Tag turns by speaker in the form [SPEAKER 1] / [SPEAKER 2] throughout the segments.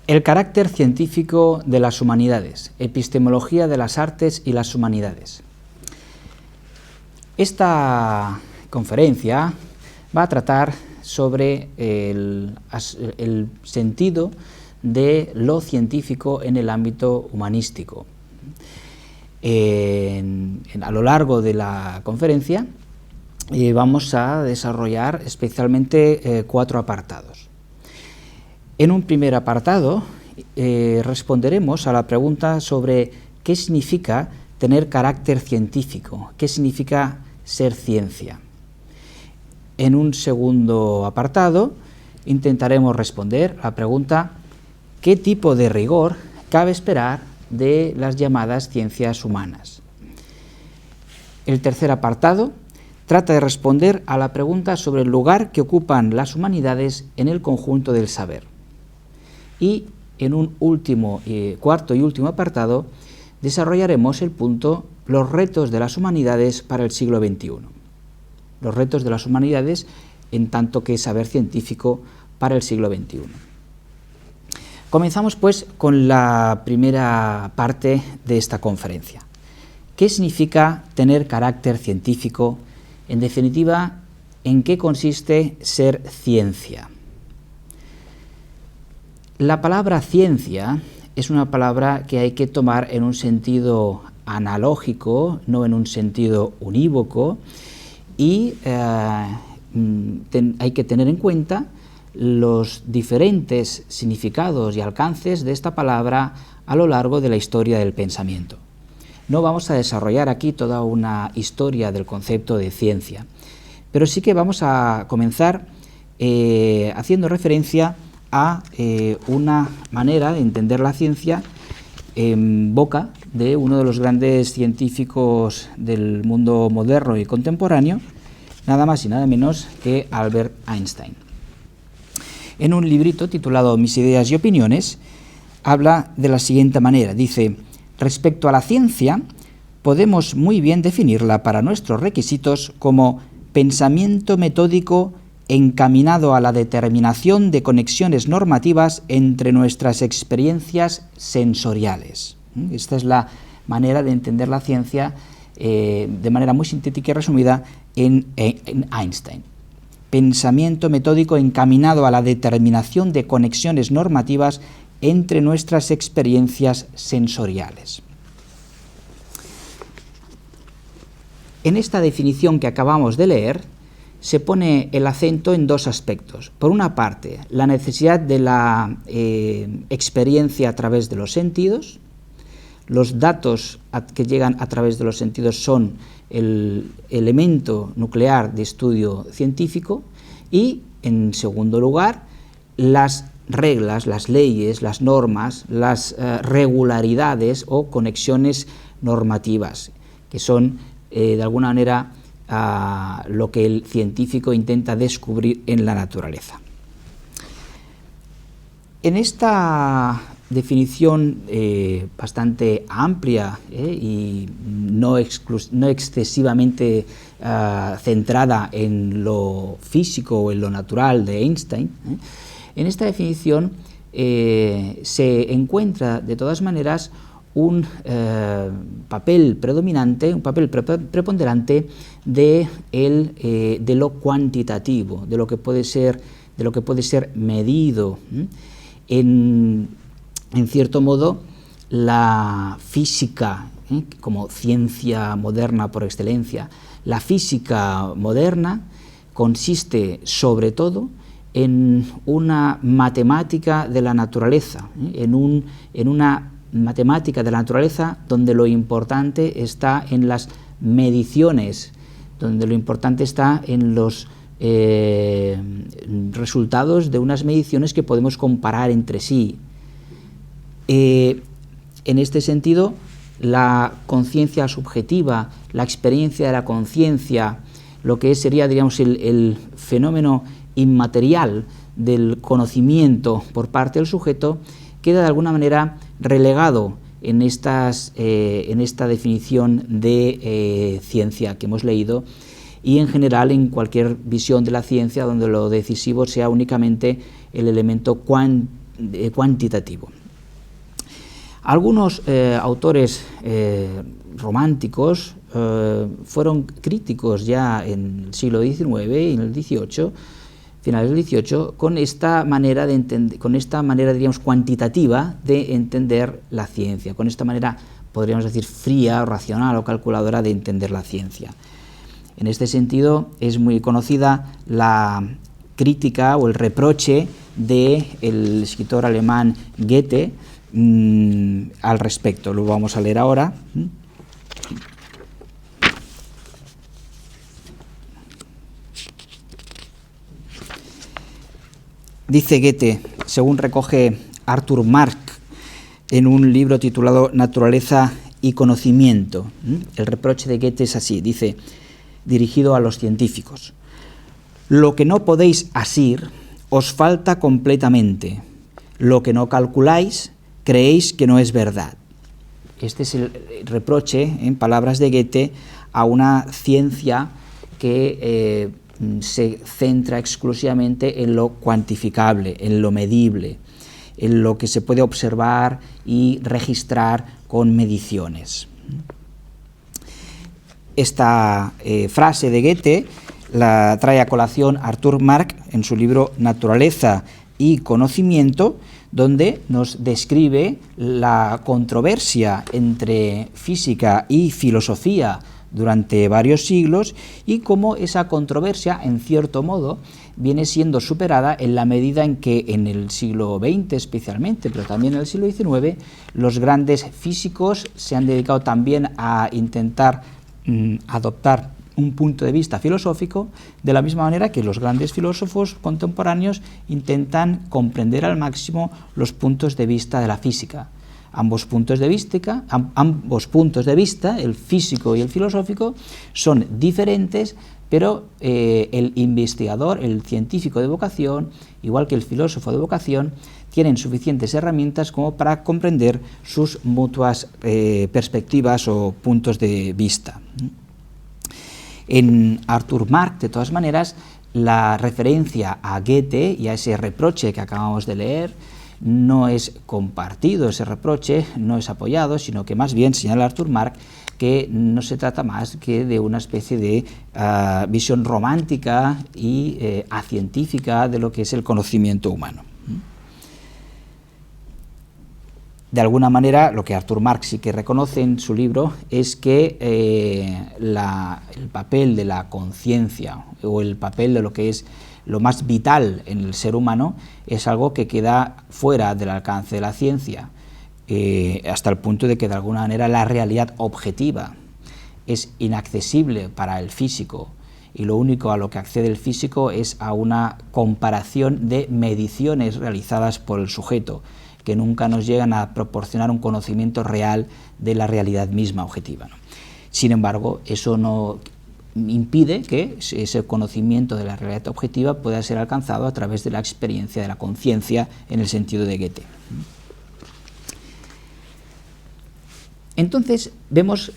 [SPEAKER 1] El carácter científico de las humanidades, epistemología de las artes y las humanidades. Esta conferencia va a tratar sobre el sentido de lo científico en el ámbito humanístico. A lo largo de la conferencia vamos a desarrollar especialmente 4 apartados. En un primer apartado responderemos a la pregunta sobre qué significa tener carácter científico, qué significa ser ciencia. En un segundo apartado intentaremos responder a la pregunta qué tipo de rigor cabe esperar de las llamadas ciencias humanas. El tercer apartado trata de responder a la pregunta sobre el lugar que ocupan las humanidades en el conjunto del saber. Y en un cuarto y último apartado desarrollaremos el punto los retos de las humanidades para el siglo XXI. Los retos de las humanidades en tanto que saber científico para el siglo XXI. Comenzamos pues con la primera parte de esta conferencia. ¿Qué significa tener carácter científico? En definitiva, ¿en qué consiste ser ciencia? La palabra ciencia es una palabra que hay que tomar en un sentido analógico, no en un sentido unívoco, y hay que tener en cuenta los diferentes significados y alcances de esta palabra a lo largo de la historia del pensamiento. No vamos a desarrollar aquí toda una historia del concepto de ciencia, pero sí que vamos a comenzar haciendo referencia a una manera de entender la ciencia en boca de uno de los grandes científicos del mundo moderno y contemporáneo, nada más y nada menos que Albert Einstein. En un librito titulado Mis ideas y opiniones, habla de la siguiente manera, dice: respecto a la ciencia, podemos muy bien definirla para nuestros requisitos como pensamiento metódico encaminado a la determinación de conexiones normativas entre nuestras experiencias sensoriales. Esta es la manera de entender la ciencia de manera muy sintética y resumida en Einstein. Pensamiento metódico encaminado a la determinación de conexiones normativas entre nuestras experiencias sensoriales. En esta definición que acabamos de leer, se pone el acento en 2 aspectos. Por una parte, la necesidad de la experiencia a través de los sentidos. Los datos que llegan a través de los sentidos son el elemento nuclear de estudio científico. Y, en segundo lugar, las reglas, las leyes, las normas, las regularidades o conexiones normativas, que son, de alguna manera, lo que el científico intenta descubrir en la naturaleza. En esta definición bastante amplia y no excesivamente centrada en lo físico o en lo natural de Einstein, en esta definición se encuentra de todas maneras un papel predominante, un papel preponderante de lo cuantitativo, de lo que puede ser medido. En cierto modo, la física, como ciencia moderna por excelencia, la física moderna consiste sobre todo en una matemática de la naturaleza, en una matemática de la naturaleza donde lo importante está en las mediciones, donde lo importante está en los resultados de unas mediciones que podemos comparar entre sí. En este sentido, la conciencia subjetiva, la experiencia de la conciencia, lo que sería, diríamos, el fenómeno inmaterial del conocimiento por parte del sujeto, queda de alguna manera relegado en esta definición de ciencia que hemos leído, y en general en cualquier visión de la ciencia donde lo decisivo sea únicamente el elemento cuantitativo. Algunos autores románticos fueron críticos ya en el siglo XIX y en el XVIII, finales del XVIII, con esta manera diríamos, cuantitativa de entender la ciencia, con esta manera, podríamos decir, fría, o racional o calculadora de entender la ciencia. En este sentido, es muy conocida la crítica o el reproche del escritor alemán Goethe al respecto. Lo vamos a leer ahora. Dice Goethe, según recoge Arthur Marx en un libro titulado Naturaleza y conocimiento. El reproche de Goethe es así, dice, dirigido a los científicos: lo que no podéis asir os falta completamente, lo que no calculáis creéis que no es verdad. Este es el reproche, en palabras de Goethe, a una ciencia que se centra exclusivamente en lo cuantificable, en lo medible, en lo que se puede observar y registrar con mediciones. Esta frase de Goethe la trae a colación Arthur Marx en su libro Naturaleza y conocimiento, donde nos describe la controversia entre física y filosofía durante varios siglos y cómo esa controversia, en cierto modo, viene siendo superada en la medida en que en el siglo XX especialmente, pero también en el siglo XIX, los grandes físicos se han dedicado también a intentar adoptar un punto de vista filosófico, de la misma manera que los grandes filósofos contemporáneos intentan comprender al máximo los puntos de vista de la física. Ambos puntos de vista, el físico y el filosófico, son diferentes, pero el investigador, el científico de vocación, igual que el filósofo de vocación, tienen suficientes herramientas como para comprender sus mutuas perspectivas o puntos de vista. En Arthur Marx, de todas maneras, la referencia a Goethe y a ese reproche que acabamos de leer no es compartido, ese reproche no es apoyado, sino que más bien señala Arthur Marx que no se trata más que de una especie de visión romántica y acientífica de lo que es el conocimiento humano. De alguna manera, lo que Arthur Marx sí que reconoce en su libro es que el papel de la conciencia o el papel de lo que es lo más vital en el ser humano es algo que queda fuera del alcance de la ciencia, hasta el punto de que de alguna manera la realidad objetiva es inaccesible para el físico y lo único a lo que accede el físico es a una comparación de mediciones realizadas por el sujeto, que nunca nos llegan a proporcionar un conocimiento real de la realidad misma objetiva, ¿no? Sin embargo, eso no impide que ese conocimiento de la realidad objetiva pueda ser alcanzado a través de la experiencia de la conciencia en el sentido de Goethe. Entonces, vemos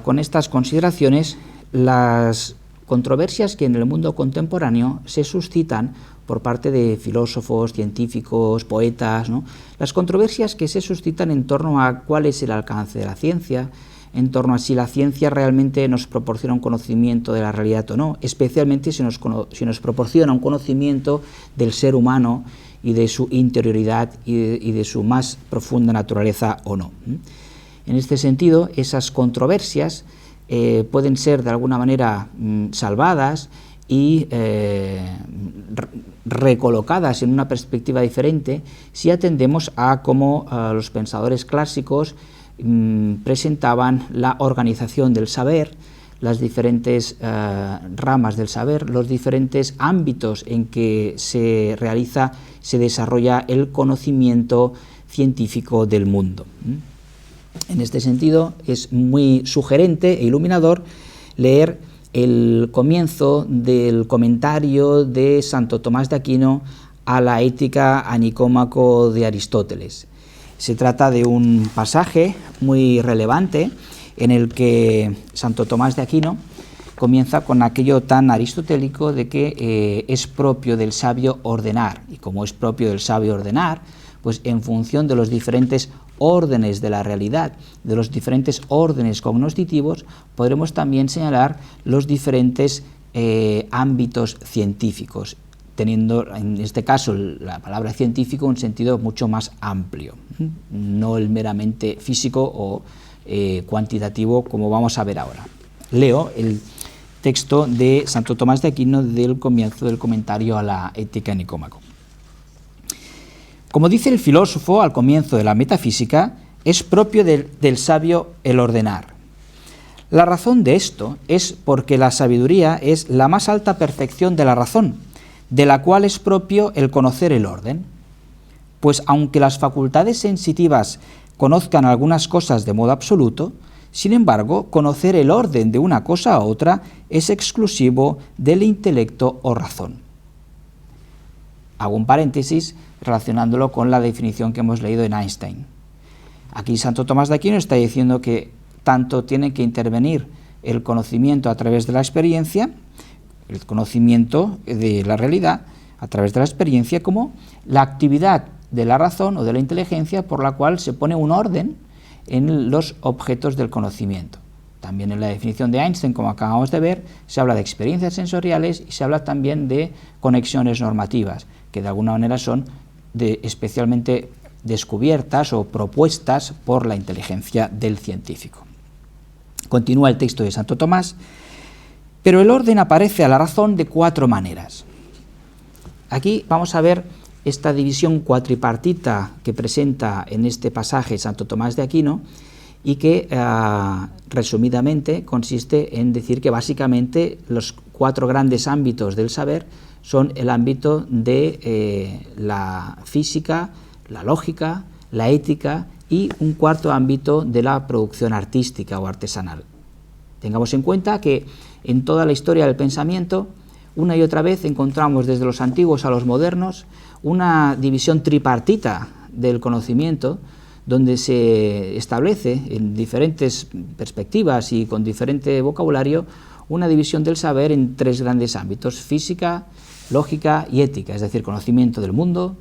[SPEAKER 1] con estas consideraciones las controversias que en el mundo contemporáneo se suscitan por parte de filósofos, científicos, poetas, ¿no? Las controversias que se suscitan en torno a cuál es el alcance de la ciencia, en torno a si la ciencia realmente nos proporciona un conocimiento de la realidad o no, especialmente si nos proporciona un conocimiento del ser humano y de su interioridad y de su más profunda naturaleza o no. En este sentido, esas controversias pueden ser de alguna manera salvadas y recolocadas en una perspectiva diferente si atendemos a cómo los pensadores clásicos presentaban la organización del saber, las diferentes ramas del saber, los diferentes ámbitos en que se desarrolla el conocimiento científico del mundo. En este sentido, es muy sugerente e iluminador leer el comienzo del comentario de Santo Tomás de Aquino a la Ética a Nicómaco de Aristóteles. Se trata de un pasaje muy relevante en el que Santo Tomás de Aquino comienza con aquello tan aristotélico de que es propio del sabio ordenar, y como es propio del sabio ordenar, pues en función de los diferentes órdenes de la realidad, de los diferentes órdenes cognoscitivos, podremos también señalar los diferentes ámbitos científicos, teniendo en este caso la palabra científico un sentido mucho más amplio, no el meramente físico o cuantitativo, como vamos a ver ahora. Leo el texto de Santo Tomás de Aquino del comienzo del comentario a la Ética Nicómaco. Como dice el filósofo al comienzo de la metafísica, es propio del sabio el ordenar. La razón de esto es porque la sabiduría es la más alta perfección de la razón, de la cual es propio el conocer el orden. Pues aunque las facultades sensitivas conozcan algunas cosas de modo absoluto, sin embargo, conocer el orden de una cosa a otra es exclusivo del intelecto o razón. Hago un paréntesis relacionándolo con la definición que hemos leído en Einstein. Aquí Santo Tomás de Aquino está diciendo que tanto tiene que intervenir el conocimiento a través de la experiencia, el conocimiento de la realidad a través de la experiencia, como la actividad de la razón o de la inteligencia por la cual se pone un orden en los objetos del conocimiento. También en la definición de Einstein, como acabamos de ver, se habla de experiencias sensoriales y se habla también de conexiones normativas, que de alguna manera son especialmente descubiertas o propuestas por la inteligencia del científico. Continúa el texto de Santo Tomás, pero el orden aparece a la razón de 4 maneras. Aquí vamos a ver esta división cuatripartita que presenta en este pasaje Santo Tomás de Aquino y que resumidamente consiste en decir que básicamente los 4 grandes ámbitos del saber son el ámbito de la física, la lógica, la ética y un 4º ámbito de la producción artística o artesanal. Tengamos en cuenta que en toda la historia del pensamiento, una y otra vez encontramos desde los antiguos a los modernos una división tripartita del conocimiento, donde se establece en diferentes perspectivas y con diferente vocabulario una división del saber en 3 grandes ámbitos: física, lógica y ética, es decir, conocimiento del mundo,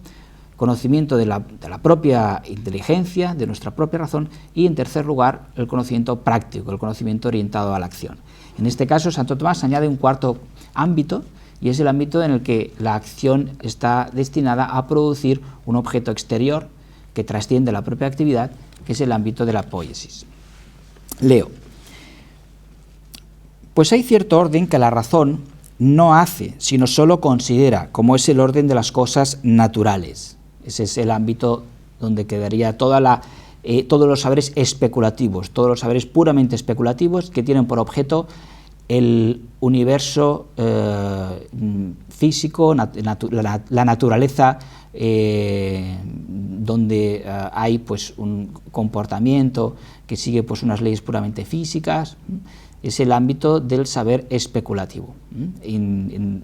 [SPEAKER 1] conocimiento de la propia inteligencia, de nuestra propia razón, y en tercer lugar el conocimiento práctico, el conocimiento orientado a la acción. En este caso Santo Tomás añade un 4º ámbito, y es el ámbito en el que la acción está destinada a producir un objeto exterior que trasciende la propia actividad, que es el ámbito de la poiesis. Leo. Pues hay cierto orden que la razón no hace, sino solo considera, como es el orden de las cosas naturales. Ese es el ámbito donde quedaría todos los saberes especulativos, todos los saberes puramente especulativos que tienen por objeto el universo físico, la naturaleza, donde hay pues un comportamiento que sigue pues unas leyes puramente físicas. Es el ámbito del saber especulativo. En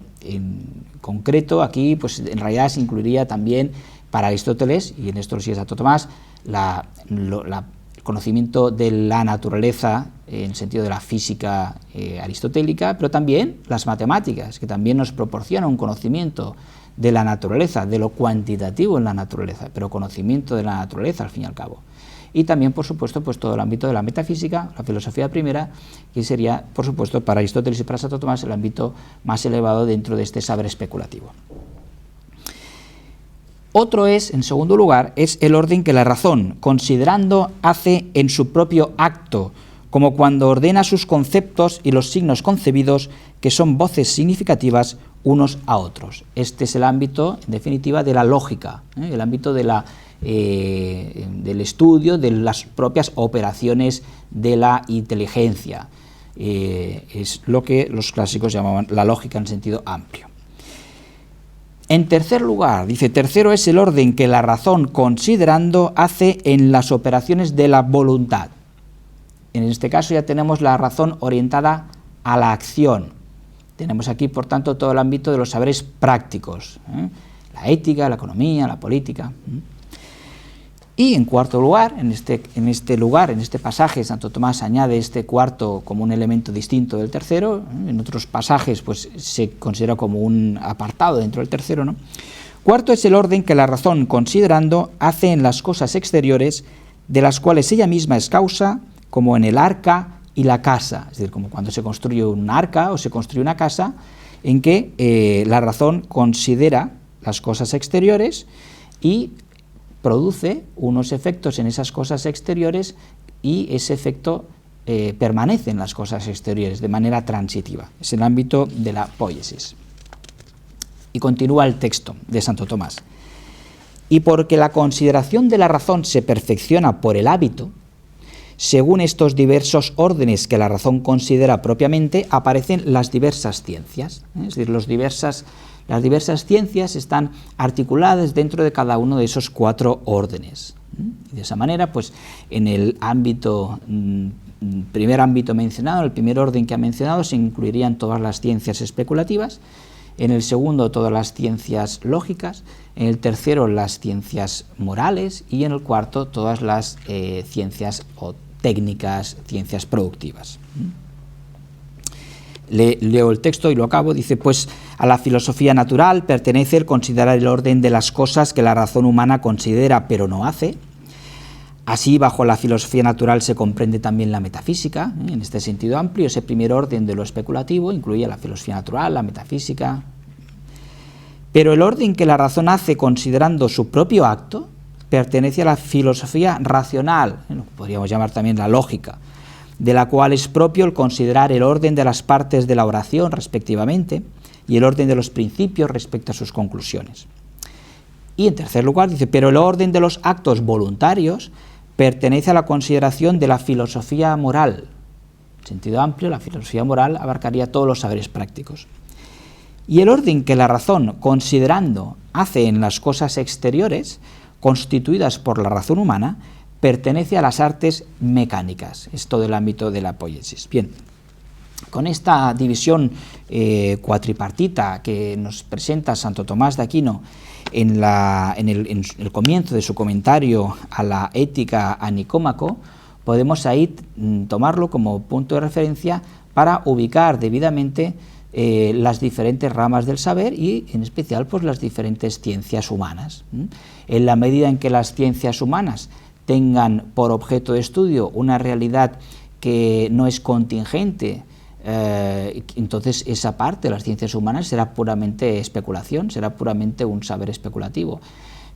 [SPEAKER 1] concreto, aquí pues en realidad se incluiría también para Aristóteles, y en esto lo sigue Santo Tomás, el conocimiento de la naturaleza en sentido de la física aristotélica, pero también las matemáticas, que también nos proporcionan un conocimiento de la naturaleza, de lo cuantitativo en la naturaleza, pero conocimiento de la naturaleza al fin y al cabo. Y también, por supuesto, pues todo el ámbito de la metafísica, la filosofía primera, que sería, por supuesto, para Aristóteles y para Santo Tomás, el ámbito más elevado dentro de este saber especulativo. Otro es, en segundo lugar, es el orden que la razón, considerando, hace en su propio acto, como cuando ordena sus conceptos y los signos concebidos, que son voces significativas unos a otros. Este es el ámbito, en definitiva, de la lógica, el ámbito de del estudio de las propias operaciones de la inteligencia. Es lo que los clásicos llamaban la lógica en sentido amplio. En tercer lugar, dice, tercero es el orden que la razón, considerando, hace en las operaciones de la voluntad. En este caso ya tenemos la razón orientada a la acción. Tenemos aquí, por tanto, todo el ámbito de los saberes prácticos, la ética, la economía, la política. Y en cuarto lugar, en este pasaje, Santo Tomás añade este cuarto como un elemento distinto del tercero. En otros pasajes pues se considera como un apartado dentro del tercero, ¿no? Cuarto es el orden que la razón, considerando, hace en las cosas exteriores, de las cuales ella misma es causa, como en el arca y la casa, es decir, como cuando se construye un arca o se construye una casa, en que la razón considera las cosas exteriores y produce unos efectos en esas cosas exteriores, y ese efecto permanece en las cosas exteriores de manera transitiva. Es el ámbito de la poiesis. Y continúa el texto de Santo Tomás. Y porque la consideración de la razón se perfecciona por el hábito, según estos diversos órdenes que la razón considera propiamente, aparecen las diversas ciencias. Es decir, las diversas ciencias están articuladas dentro de cada uno de esos 4 órdenes. Y de esa manera, pues, en el ámbito, primer ámbito mencionado, el primer orden que ha mencionado, se incluirían todas las ciencias especulativas. En el segundo, todas las ciencias lógicas. En el tercero, las ciencias morales. Y en el cuarto, todas las ciencias o técnicas, ciencias productivas. Leo el texto y lo acabo. Dice, pues a la filosofía natural pertenece el considerar el orden de las cosas que la razón humana considera pero no hace. Así, bajo la filosofía natural se comprende también la metafísica. En este sentido amplio, ese primer orden de lo especulativo incluye la filosofía natural, la metafísica. Pero el orden que la razón hace considerando su propio acto pertenece a la filosofía racional, podríamos llamar también la lógica, de la cual es propio el considerar el orden de las partes de la oración respectivamente y el orden de los principios respecto a sus conclusiones. Y en tercer lugar dice, pero el orden de los actos voluntarios pertenece a la consideración de la filosofía moral. En sentido amplio, la filosofía moral abarcaría todos los saberes prácticos. Y el orden que la razón, considerando, hace en las cosas exteriores, constituidas por la razón humana, pertenece a las artes mecánicas. Es todo el ámbito de la poiesis. Bien, con esta división cuatripartita que nos presenta Santo Tomás de Aquino en el comienzo de su comentario a la Ética a Nicómaco, podemos ahí tomarlo como punto de referencia para ubicar debidamente las diferentes ramas del saber y en especial pues las diferentes ciencias humanas. En la medida en que las ciencias humanas tengan por objeto de estudio una realidad que no es contingente, entonces esa parte de las ciencias humanas será puramente especulación, será puramente un saber especulativo.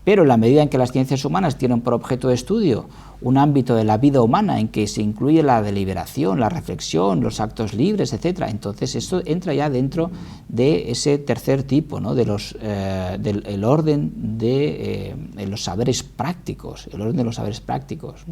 [SPEAKER 1] Pero en la medida en que las ciencias humanas tienen por objeto de estudio un ámbito de la vida humana en que se incluye la deliberación, la reflexión, los actos libres, etc., entonces esto entra ya dentro de ese tercer tipo, ¿no?, de del orden de los saberes prácticos, el orden de los saberes prácticos.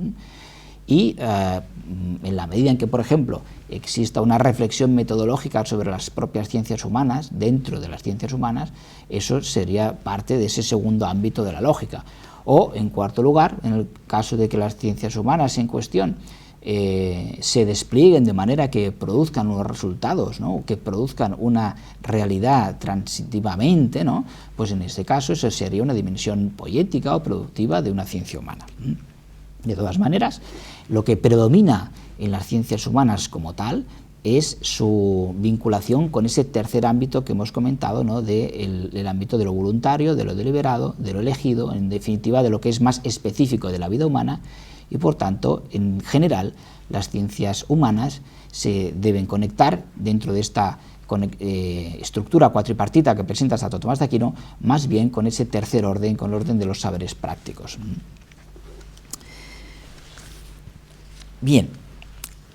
[SPEAKER 1] Y en la medida en que, por ejemplo, exista una reflexión metodológica sobre las propias ciencias humanas, dentro de las ciencias humanas, eso sería parte de ese segundo ámbito de la lógica. O, en cuarto lugar, en el caso de que las ciencias humanas en cuestión se desplieguen de manera que produzcan unos resultados, ¿no?, que produzcan una realidad transitivamente, ¿no?, pues en este caso eso sería una dimensión poética o productiva de una ciencia humana. De todas maneras, lo que predomina en las ciencias humanas como tal es su vinculación con ese tercer ámbito que hemos comentado, ¿no?, el ámbito de lo voluntario, de lo deliberado, de lo elegido, en definitiva de lo que es más específico de la vida humana, y por tanto, en general, las ciencias humanas se deben conectar dentro de esta estructura cuatripartita que presenta Santo Tomás de Aquino, más bien con ese tercer orden, con el orden de los saberes prácticos. Bien,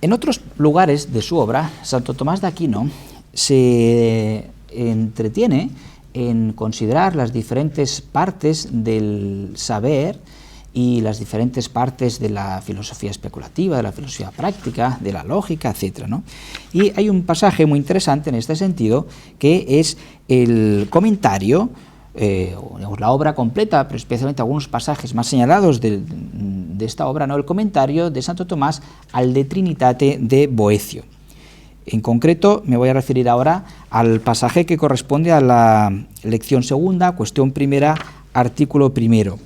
[SPEAKER 1] en otros lugares de su obra, Santo Tomás de Aquino se entretiene en considerar las diferentes partes del saber y las diferentes partes de la filosofía especulativa, de la filosofía práctica, de la lógica, etc., ¿no? Y hay un pasaje muy interesante en este sentido, que es el comentario, la obra completa, pero especialmente algunos pasajes más señalados de esta obra, ¿no?, el comentario de Santo Tomás al De Trinitate de Boecio. En concreto, me voy a referir ahora al pasaje que corresponde a la lección segunda, cuestión primera, artículo primero.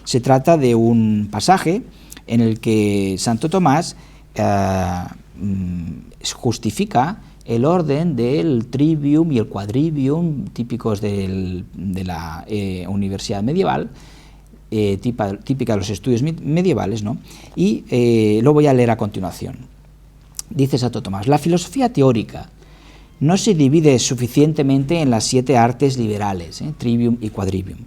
[SPEAKER 1] Se trata de un pasaje en el que Santo Tomás justifica el orden del trivium y el quadrivium, típicos de la universidad medieval, típica de los estudios medievales, ¿no? Y lo voy a leer a continuación. Dice Santo Tomás: la filosofía teórica no se divide suficientemente en las 7 artes liberales, trivium y quadrivium,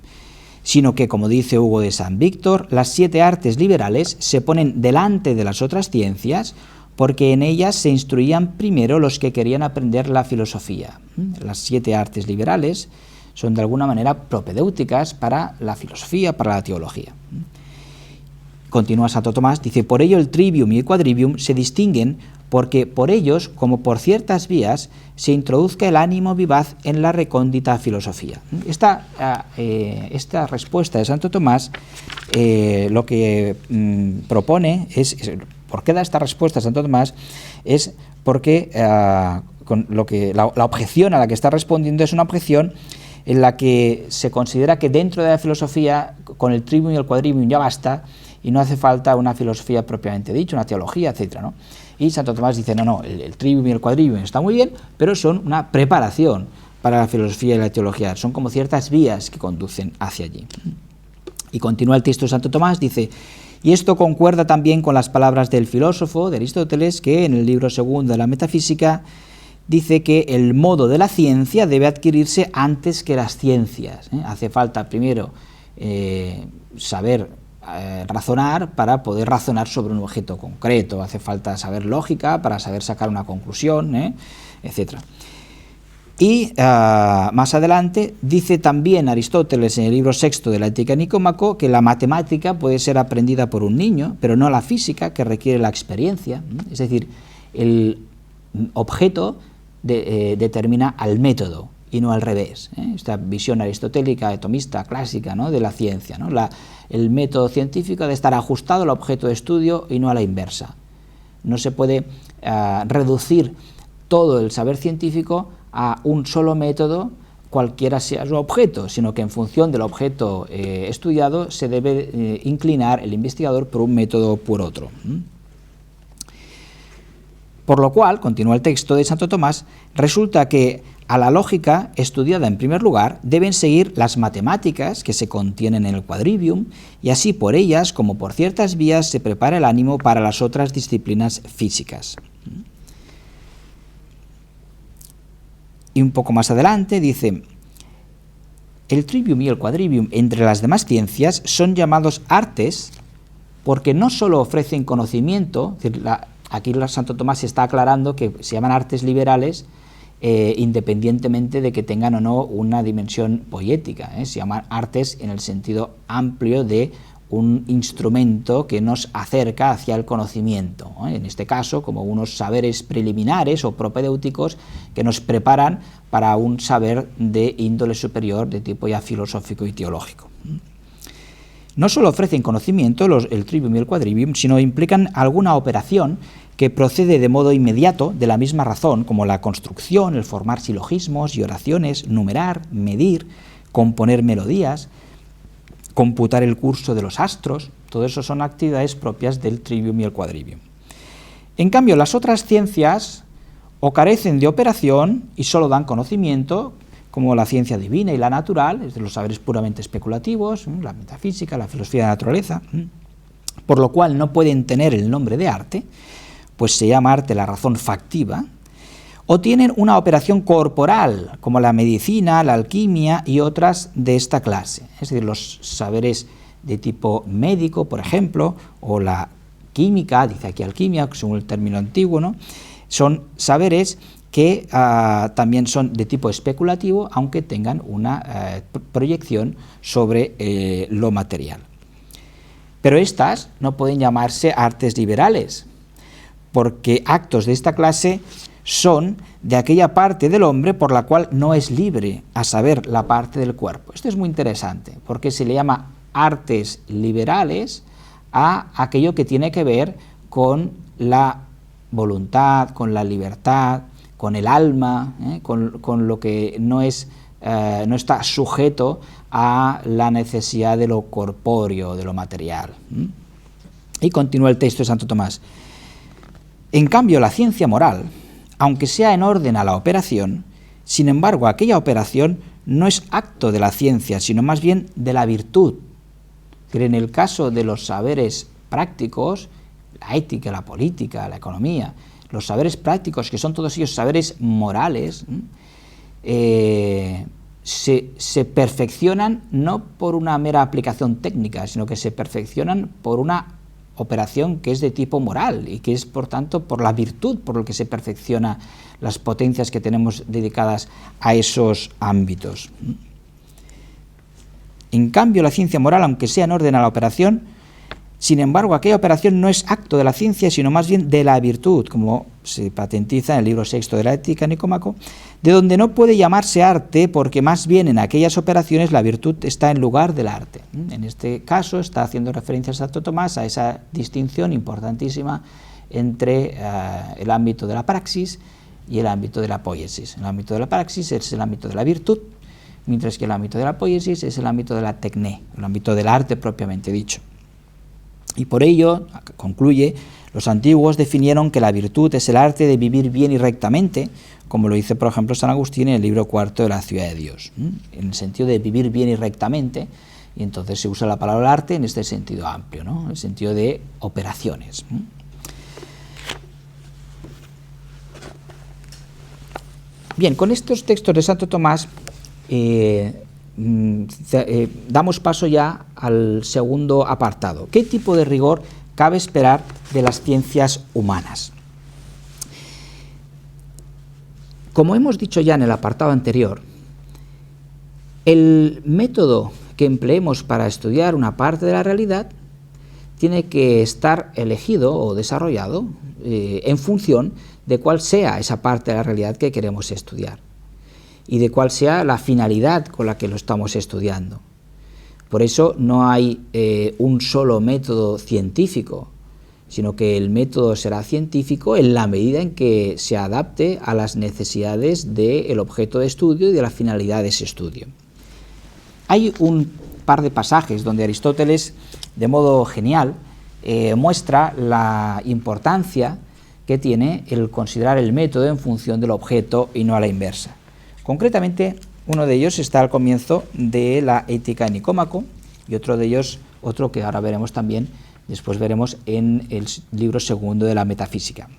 [SPEAKER 1] sino que, como dice Hugo de San Víctor, las 7 artes liberales se ponen delante de las otras ciencias porque en ellas se instruían primero los que querían aprender la filosofía. Las 7 artes liberales son de alguna manera propedéuticas para la filosofía, para la teología. Continúa Santo Tomás, dice: por ello el trivium y el quadrivium se distinguen porque por ellos, como por ciertas vías, se introduzca el ánimo vivaz en la recóndita filosofía. Esta respuesta de Santo Tomás lo que propone es, ¿por qué da esta respuesta Santo Tomás? Es porque con la objeción a la que está respondiendo es una objeción en la que se considera que dentro de la filosofía, con el trivium y el quadrivium ya basta, y no hace falta una filosofía propiamente dicha, una teología, etc., ¿no? Y Santo Tomás dice, no, el trivium y el quadrivium está muy bien, pero son una preparación para la filosofía y la teología, son como ciertas vías que conducen hacia allí. Y continúa el texto de Santo Tomás, dice: y esto concuerda también con las palabras del filósofo, de Aristóteles, que en el libro segundo de la Metafísica dice que el modo de la ciencia debe adquirirse antes que las ciencias. Hace falta primero saber razonar para poder razonar sobre un objeto concreto, hace falta saber lógica para saber sacar una conclusión, etc. Y más adelante dice también Aristóteles en el libro sexto de la Ética Nicómaco que la matemática puede ser aprendida por un niño, pero no la física, que requiere la experiencia. Es decir, el objeto determina al método y no al revés. Esta visión aristotélica, tomista, clásica, ¿no?, de la ciencia, ¿no? El método científico debe estar ajustado al objeto de estudio y no a la inversa. No se puede reducir todo el saber científico a un solo método, cualquiera sea su objeto, sino que en función del objeto estudiado se debe inclinar el investigador por un método o por otro. Por lo cual, continúa el texto de Santo Tomás, resulta que a la lógica estudiada en primer lugar deben seguir las matemáticas que se contienen en el quadrivium, y así por ellas como por ciertas vías se prepara el ánimo para las otras disciplinas físicas. Y un poco más adelante dice: el trivium y el quadrivium entre las demás ciencias son llamados artes porque no solo ofrecen conocimiento, es decir, aquí Santo Tomás se está aclarando que se llaman artes liberales independientemente de que tengan o no una dimensión poética, se llaman artes en el sentido amplio de un instrumento que nos acerca hacia el conocimiento, en este caso como unos saberes preliminares o propedéuticos que nos preparan para un saber de índole superior de tipo ya filosófico y teológico. No solo ofrecen conocimiento el trivium y el quadrivium, sino implican alguna operación que procede de modo inmediato de la misma razón, como la construcción, el formar silogismos y oraciones, numerar, medir, componer melodías, computar el curso de los astros. Todo eso son actividades propias del trivium y el quadrivium. En cambio, las otras ciencias o carecen de operación y solo dan conocimiento, como la ciencia divina y la natural, es de los saberes puramente especulativos, la metafísica, la filosofía de la naturaleza, por lo cual no pueden tener el nombre de arte, pues se llama arte la razón factiva, o tienen una operación corporal, como la medicina, la alquimia y otras de esta clase. Es decir, los saberes de tipo médico, por ejemplo, o la química, dice aquí alquimia, según el término antiguo, ¿no?, son saberes que también son de tipo especulativo, aunque tengan una proyección sobre lo material. Pero estas no pueden llamarse artes liberales, porque actos de esta clase son de aquella parte del hombre por la cual no es libre, a saber, la parte del cuerpo. Esto es muy interesante, porque se le llama artes liberales a aquello que tiene que ver con la voluntad, con la libertad, con el alma, con lo que no está sujeto a la necesidad de lo corpóreo, de lo material. Y continúa el texto de Santo Tomás. En cambio, la ciencia moral, aunque sea en orden a la operación, sin embargo, aquella operación no es acto de la ciencia, sino más bien de la virtud. Pero en el caso de los saberes prácticos, la ética, la política, la economía, los saberes prácticos, que son todos ellos saberes morales, se perfeccionan no por una mera aplicación técnica, sino que se perfeccionan por una operación que es de tipo moral y que es, por tanto, por la virtud por lo que se perfecciona las potencias que tenemos dedicadas a esos ámbitos. En cambio, la ciencia moral, aunque sea en orden a la operación, sin embargo, aquella operación no es acto de la ciencia, sino más bien de la virtud, como se patentiza en el libro sexto de la Ética Nicómaco, de donde no puede llamarse arte, porque más bien en aquellas operaciones la virtud está en lugar del arte. En este caso está haciendo referencia a Santo Tomás a esa distinción importantísima entre el ámbito de la praxis y el ámbito de la poiesis. El ámbito de la praxis es el ámbito de la virtud, mientras que el ámbito de la poiesis es el ámbito de la tecné, el ámbito del arte propiamente dicho. Y por ello, concluye, los antiguos definieron que la virtud es el arte de vivir bien y rectamente, como lo dice, por ejemplo, San Agustín en el libro cuarto de la Ciudad de Dios, en el sentido de vivir bien y rectamente, y entonces se usa la palabra arte en este sentido amplio, ¿no? En el sentido de operaciones. Bien, con estos textos de Santo Tomás damos paso ya al segundo apartado. ¿Qué tipo de rigor cabe esperar de las ciencias humanas? Como hemos dicho ya en el apartado anterior, el método que empleemos para estudiar una parte de la realidad tiene que estar elegido o desarrollado en función de cuál sea esa parte de la realidad que queremos estudiar y de cuál sea la finalidad con la que lo estamos estudiando. Por eso no hay un solo método científico, sino que el método será científico en la medida en que se adapte a las necesidades del objeto de estudio y de la finalidad de ese estudio. Hay un par de pasajes donde Aristóteles, de modo genial, muestra la importancia que tiene el considerar el método en función del objeto y no a la inversa. Concretamente, uno de ellos está al comienzo de la Ética de Nicómaco y otro de ellos, otro que ahora veremos también, después veremos en el libro segundo de la Metafísica.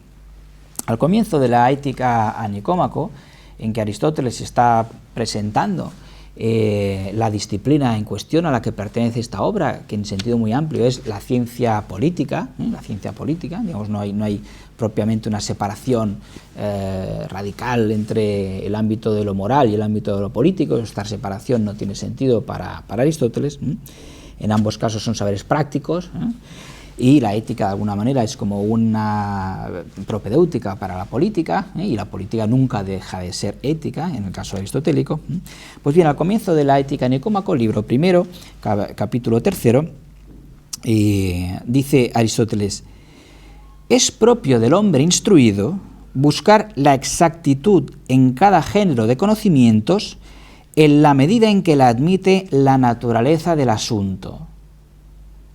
[SPEAKER 1] Al comienzo de la Ética a Nicómaco, en que Aristóteles está presentando la disciplina en cuestión a la que pertenece esta obra, que en sentido muy amplio es la ciencia política, digamos, no hay propiamente una separación radical entre el ámbito de lo moral y el ámbito de lo político. Esta separación no tiene sentido para Aristóteles. En ambos casos son saberes prácticos, y la ética de alguna manera es como una propedéutica para la política, y la política nunca deja de ser ética en el caso aristotélico. Pues bien, al comienzo de la Ética Nicómaco, libro primero, capítulo tercero, dice Aristóteles: es propio del hombre instruido buscar la exactitud en cada género de conocimientos en la medida en que la admite la naturaleza del asunto.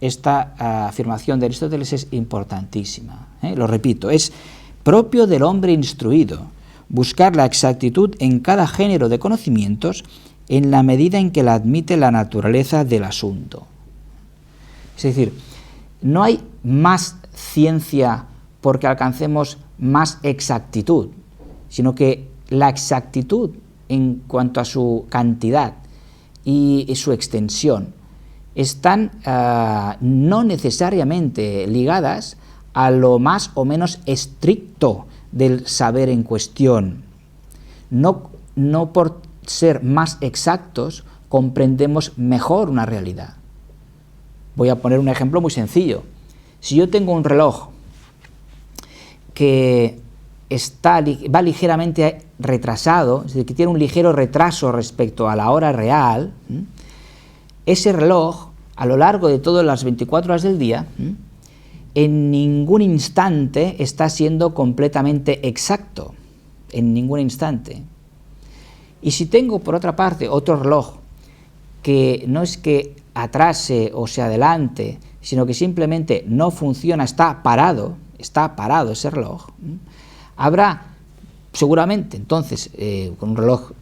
[SPEAKER 1] Esta afirmación de Aristóteles es importantísima. Lo repito, es propio del hombre instruido buscar la exactitud en cada género de conocimientos en la medida en que la admite la naturaleza del asunto. Es decir, no hay más ciencia porque alcancemos más exactitud, sino que la exactitud en cuanto a su cantidad y su extensión están no necesariamente ligadas a lo más o menos estricto del saber en cuestión. No por ser más exactos comprendemos mejor una realidad. Voy a poner un ejemplo muy sencillo. Si yo tengo un reloj que va ligeramente retrasado, es decir, que tiene un ligero retraso respecto a la hora real, ese reloj, a lo largo de todas las 24 horas del día, en ningún instante está siendo completamente exacto, en ningún instante. Y si tengo, por otra parte, otro reloj que no es que atrase o se adelante, sino que simplemente no funciona, está parado ese reloj, habrá seguramente, entonces, con un reloj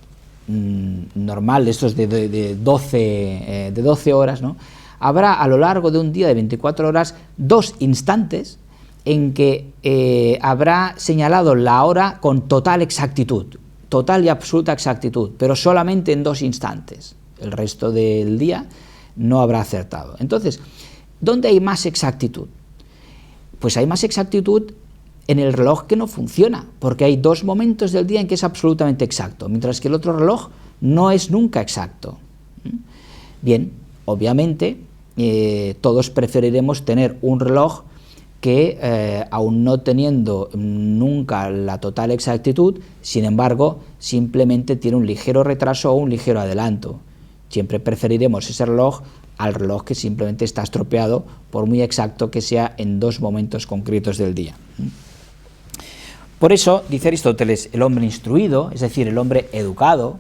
[SPEAKER 1] normal, de estos de 12 horas, ¿no?, habrá a lo largo de un día de 24 horas 2 instantes en que habrá señalado la hora con total exactitud, total y absoluta exactitud, pero solamente en 2 instantes. El resto del día no habrá acertado. Entonces, ¿dónde hay más exactitud? Pues hay más exactitud en el reloj que no funciona, porque hay 2 momentos del día en que es absolutamente exacto, mientras que el otro reloj no es nunca exacto. Bien, obviamente, todos preferiremos tener un reloj que, aun no teniendo nunca la total exactitud, sin embargo, simplemente tiene un ligero retraso o un ligero adelanto. Siempre preferiremos ese reloj al reloj que simplemente está estropeado, por muy exacto que sea en 2 momentos concretos del día. Por eso, dice Aristóteles, el hombre instruido, es decir, el hombre educado,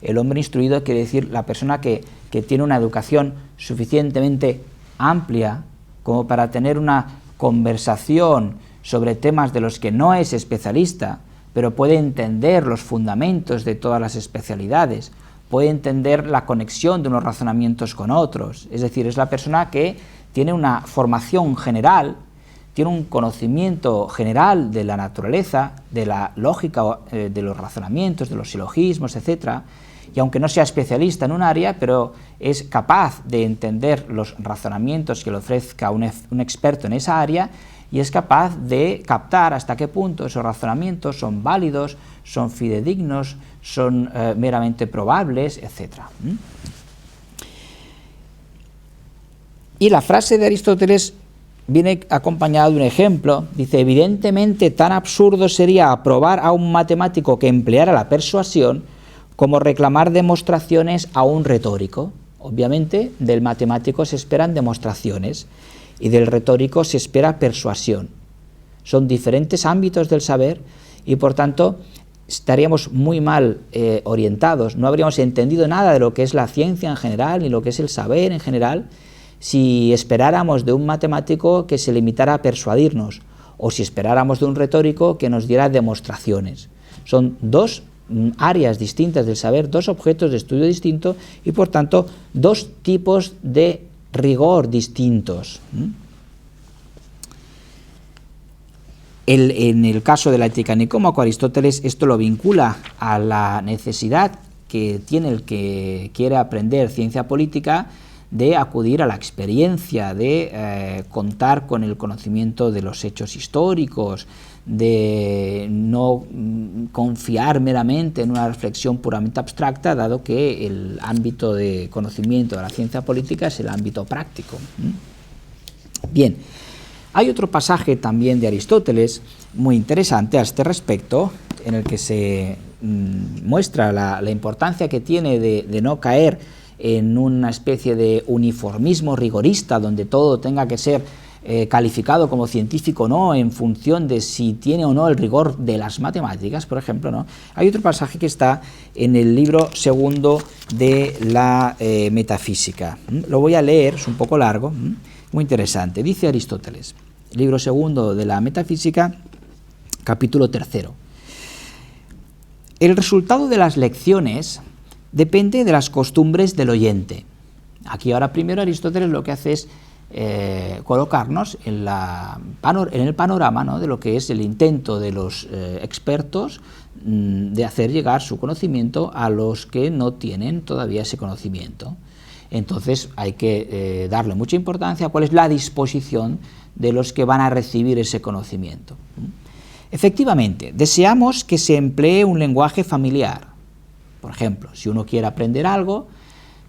[SPEAKER 1] el hombre instruido quiere decir la persona que tiene una educación suficientemente amplia como para tener una conversación sobre temas de los que no es especialista, pero puede entender los fundamentos de todas las especialidades, puede entender la conexión de unos razonamientos con otros, es decir, es la persona que tiene una formación general, tiene un conocimiento general de la naturaleza, de la lógica, de los razonamientos, de los silogismos, etc., y aunque no sea especialista en un área, pero es capaz de entender los razonamientos que le ofrezca un experto en esa área, y es capaz de captar hasta qué punto esos razonamientos son válidos, son fidedignos, son meramente probables, etc. Y la frase de Aristóteles viene acompañada de un ejemplo. Dice, evidentemente tan absurdo sería aprobar a un matemático que empleara la persuasión como reclamar demostraciones a un retórico. Obviamente, del matemático se esperan demostraciones y del retórico se espera persuasión. Son diferentes ámbitos del saber y, por tanto, estaríamos muy mal orientados, no habríamos entendido nada de lo que es la ciencia en general ni lo que es el saber en general si esperáramos de un matemático que se limitara a persuadirnos o si esperáramos de un retórico que nos diera demostraciones. Son 2 áreas distintas del saber, 2 objetos de estudio distintos y, por tanto, 2 tipos de rigor distintos. En el caso de la ética Nicómaco, Aristóteles esto lo vincula a la necesidad que tiene el que quiere aprender ciencia política de acudir a la experiencia, de contar con el conocimiento de los hechos históricos, de no confiar meramente en una reflexión puramente abstracta, dado que el ámbito de conocimiento de la ciencia política es el ámbito práctico. Bien, hay otro pasaje también de Aristóteles muy interesante a este respecto, en el que se muestra la importancia que tiene de no caer en una especie de uniformismo rigorista donde todo tenga que ser calificado como científico o no en función de si tiene o no el rigor de las matemáticas, por ejemplo, ¿no? Hay otro pasaje que está en el libro segundo de la Metafísica. Lo voy a leer, es un poco largo, muy interesante. Dice Aristóteles, libro segundo de la Metafísica, capítulo 3. El resultado de las lecciones depende de las costumbres del oyente. Aquí ahora primero Aristóteles lo que hace es colocarnos en el panorama, ¿no?, de lo que es el intento de los expertos de hacer llegar su conocimiento a los que no tienen todavía ese conocimiento. Entonces hay que darle mucha importancia a cuál es la disposición de los que van a recibir ese conocimiento. Efectivamente, deseamos que se emplee un lenguaje familiar. Por ejemplo, si uno quiere aprender algo,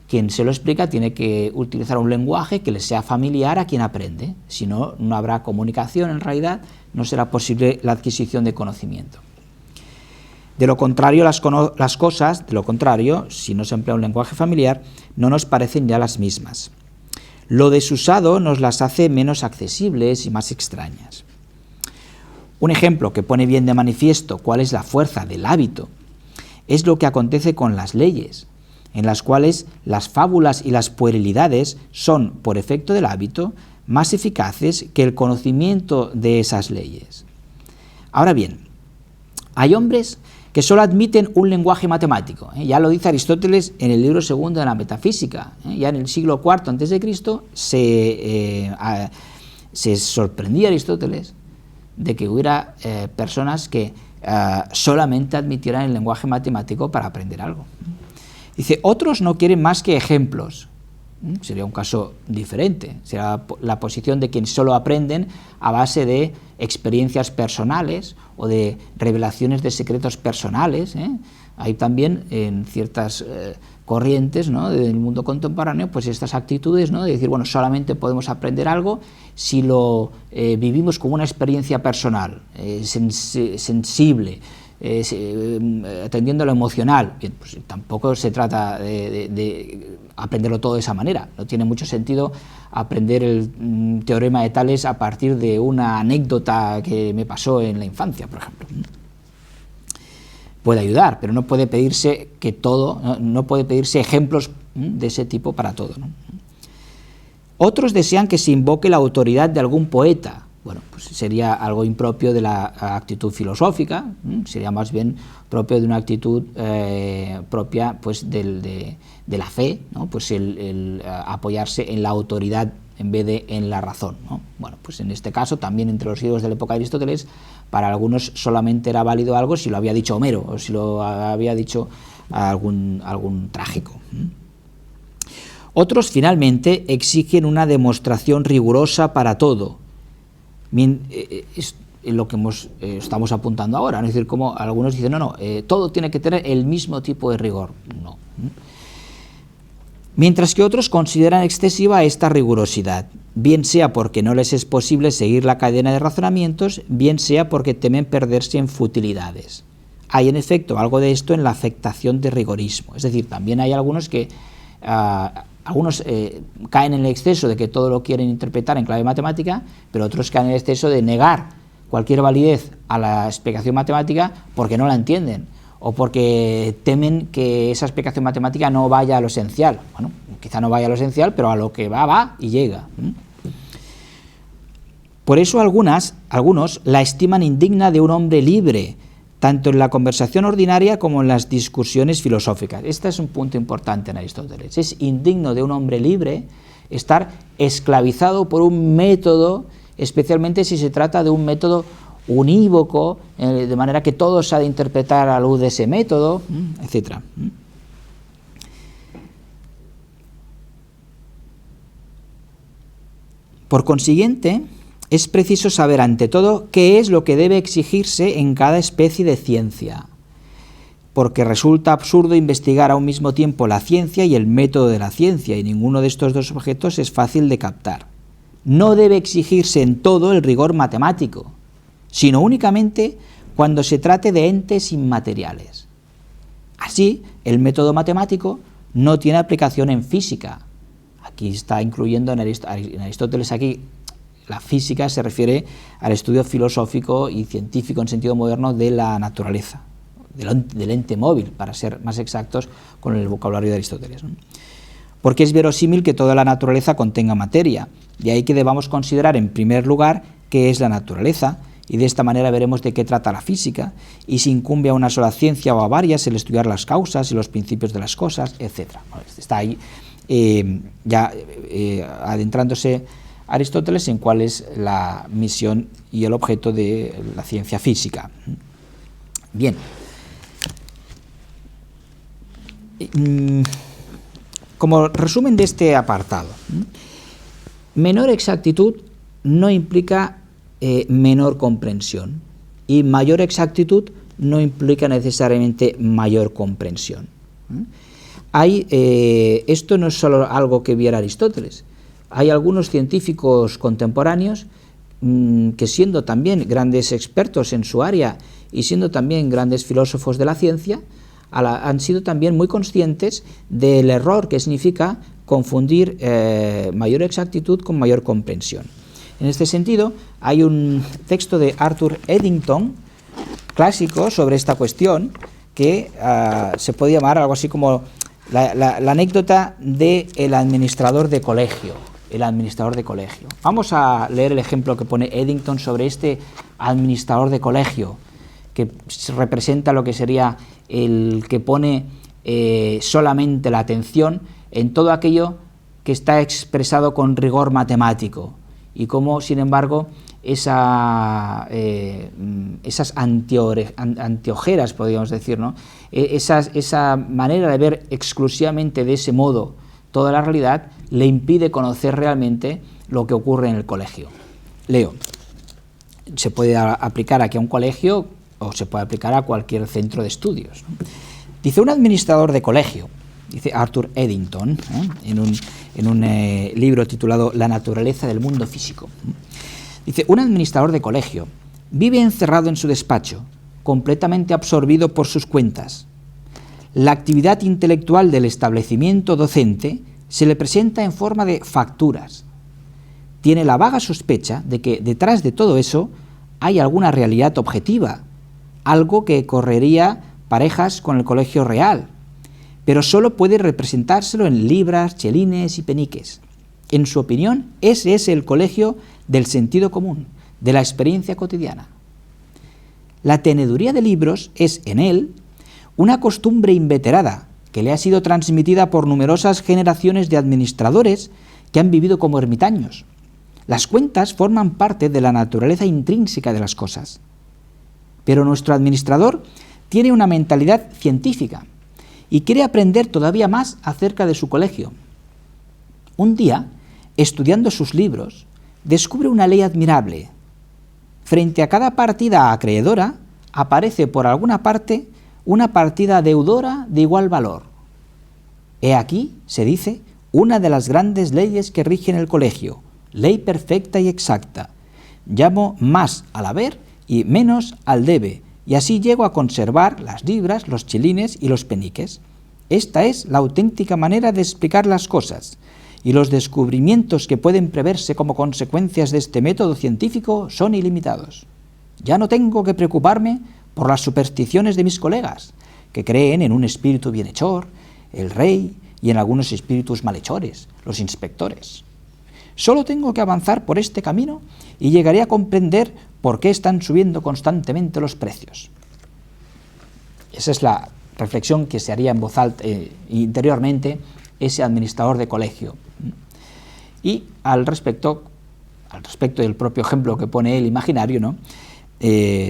[SPEAKER 1] quien se lo explica tiene que utilizar un lenguaje que le sea familiar a quien aprende. Si no, no habrá comunicación, en realidad no será posible la adquisición de conocimiento. De lo contrario, las cosas, si no se emplea un lenguaje familiar, no nos parecen ya las mismas. Lo desusado nos las hace menos accesibles y más extrañas. Un ejemplo que pone bien de manifiesto cuál es la fuerza del hábito es lo que acontece con las leyes, en las cuales las fábulas y las puerilidades son, por efecto del hábito, más eficaces que el conocimiento de esas leyes. Ahora bien, Hay hombres que solo admiten un lenguaje matemático. Ya lo dice Aristóteles en el libro segundo de la Metafísica. Ya en el siglo IV a.C. se sorprendía Aristóteles de que hubiera personas que solamente admitieran el lenguaje matemático para aprender algo. Dice, otros no quieren más que ejemplos. Sería un caso diferente, será la posición de quienes solo aprenden a base de experiencias personales o de revelaciones de secretos personales. Hay también en ciertas corrientes, ¿no?, del mundo contemporáneo, pues estas actitudes, ¿no?, de decir, bueno, solamente podemos aprender algo si lo vivimos como una experiencia personal, sensible, atendiendo a lo emocional. Bien, pues tampoco se trata de aprenderlo todo de esa manera. No tiene mucho sentido aprender el teorema de Tales a partir de una anécdota que me pasó en la infancia, por ejemplo. Puede ayudar, pero no puede pedirse que todo, no puede pedirse ejemplos de ese tipo para todo, ¿no? Otros desean que se invoque la autoridad de algún poeta. Bueno, pues sería algo impropio de la actitud filosófica, sería más bien propio de una actitud propia, pues de la fe, ¿no? Pues el apoyarse en la autoridad en vez de en la razón, ¿no? Bueno, pues en este caso también entre los griegos de la época de Aristóteles, para algunos solamente era válido algo si lo había dicho Homero o si lo había dicho algún trágico. Otros finalmente exigen una demostración rigurosa para todo. Es lo que estamos apuntando ahora, ¿no? Es decir, como algunos dicen, no, todo tiene que tener el mismo tipo de rigor. No. Mientras que otros consideran excesiva esta rigurosidad, bien sea porque no les es posible seguir la cadena de razonamientos, bien sea porque temen perderse en futilidades. Hay en efecto algo de esto en la afectación de rigorismo, es decir, también hay algunos que caen en el exceso de que todo lo quieren interpretar en clave matemática, pero otros caen en el exceso de negar cualquier validez a la explicación matemática porque no la entienden o porque temen que esa explicación matemática no vaya a lo esencial. Bueno, quizá no vaya a lo esencial, pero a lo que va y llega. Por eso algunos la estiman indigna de un hombre libre, tanto en la conversación ordinaria como en las discusiones filosóficas. Este es un punto importante en Aristóteles. Es indigno de un hombre libre estar esclavizado por un método, especialmente si se trata de un método unívoco, de manera que todo se ha de interpretar a la luz de ese método, etc. Por consiguiente, es preciso saber ante todo qué es lo que debe exigirse en cada especie de ciencia, porque resulta absurdo investigar a un mismo tiempo la ciencia y el método de la ciencia, y ninguno de estos dos objetos es fácil de captar. No debe exigirse en todo el rigor matemático, sino únicamente cuando se trate de entes inmateriales. Así, el método matemático no tiene aplicación en física. Aquí está incluyendo en Aristóteles aquí. La física se refiere al estudio filosófico y científico en sentido moderno de la naturaleza, del ente móvil, para ser más exactos con el vocabulario de Aristóteles, ¿no? Porque es verosímil que toda la naturaleza contenga materia, de ahí que debamos considerar en primer lugar qué es la naturaleza, y de esta manera veremos de qué trata la física, y si incumbe a una sola ciencia o a varias el estudiar las causas y los principios de las cosas, etc. Bueno, está ahí adentrándose Aristóteles en cuál es la misión y el objeto de la ciencia física. Bien. Como resumen de este apartado, menor exactitud no implica menor comprensión, y mayor exactitud no implica necesariamente mayor comprensión. Esto no es solo algo que viera Aristóteles. Hay algunos científicos contemporáneos que, siendo también grandes expertos en su área y siendo también grandes filósofos de la ciencia, han sido también muy conscientes del error que significa confundir mayor exactitud con mayor comprensión. En este sentido, hay un texto de Arthur Eddington, clásico, sobre esta cuestión, que se puede llamar algo así como la anécdota del administrador de colegio. El administrador de colegio. Vamos a leer el ejemplo que pone Eddington sobre este administrador de colegio, que representa lo que sería el que pone solamente la atención en todo aquello que está expresado con rigor matemático, y cómo, sin embargo, esas anteojeras, podríamos decir, ¿no? Esa manera de ver exclusivamente de ese modo toda la realidad le impide conocer realmente lo que ocurre en el colegio. Leo. Se puede aplicar aquí a un colegio o se puede aplicar a cualquier centro de estudios, ¿no? Dice un administrador de colegio, dice Arthur Eddington, en un libro titulado La naturaleza del mundo físico. Dice, un administrador de colegio vive encerrado en su despacho, completamente absorbido por sus cuentas. La actividad intelectual del establecimiento docente se le presenta en forma de facturas. Tiene la vaga sospecha de que detrás de todo eso hay alguna realidad objetiva, algo que correría parejas con el colegio real, pero solo puede representárselo en libras, chelines y peniques. En su opinión, ese es el colegio del sentido común, de la experiencia cotidiana. La teneduría de libros es, en él, una costumbre inveterada que le ha sido transmitida por numerosas generaciones de administradores que han vivido como ermitaños. Las cuentas forman parte de la naturaleza intrínseca de las cosas. Pero nuestro administrador tiene una mentalidad científica y quiere aprender todavía más acerca de su colegio. Un día, estudiando sus libros, descubre una ley admirable. Frente a cada partida acreedora, aparece por alguna parte una partida deudora de igual valor. He aquí, se dice, una de las grandes leyes que rigen el colegio, ley perfecta y exacta. Llamo más al haber y menos al debe, y así llego a conservar las libras, los chelines y los peniques. Esta es la auténtica manera de explicar las cosas, y los descubrimientos que pueden preverse como consecuencias de este método científico son ilimitados. Ya no tengo que preocuparme por las supersticiones de mis colegas, que creen en un espíritu bienhechor, el rey, y en algunos espíritus malhechores, los inspectores. Solo tengo que avanzar por este camino y llegaré a comprender por qué están subiendo constantemente los precios. Esa es la reflexión que se haría en voz alta interiormente ese administrador de colegio. Y al respecto del propio ejemplo que pone él imaginario, ¿no?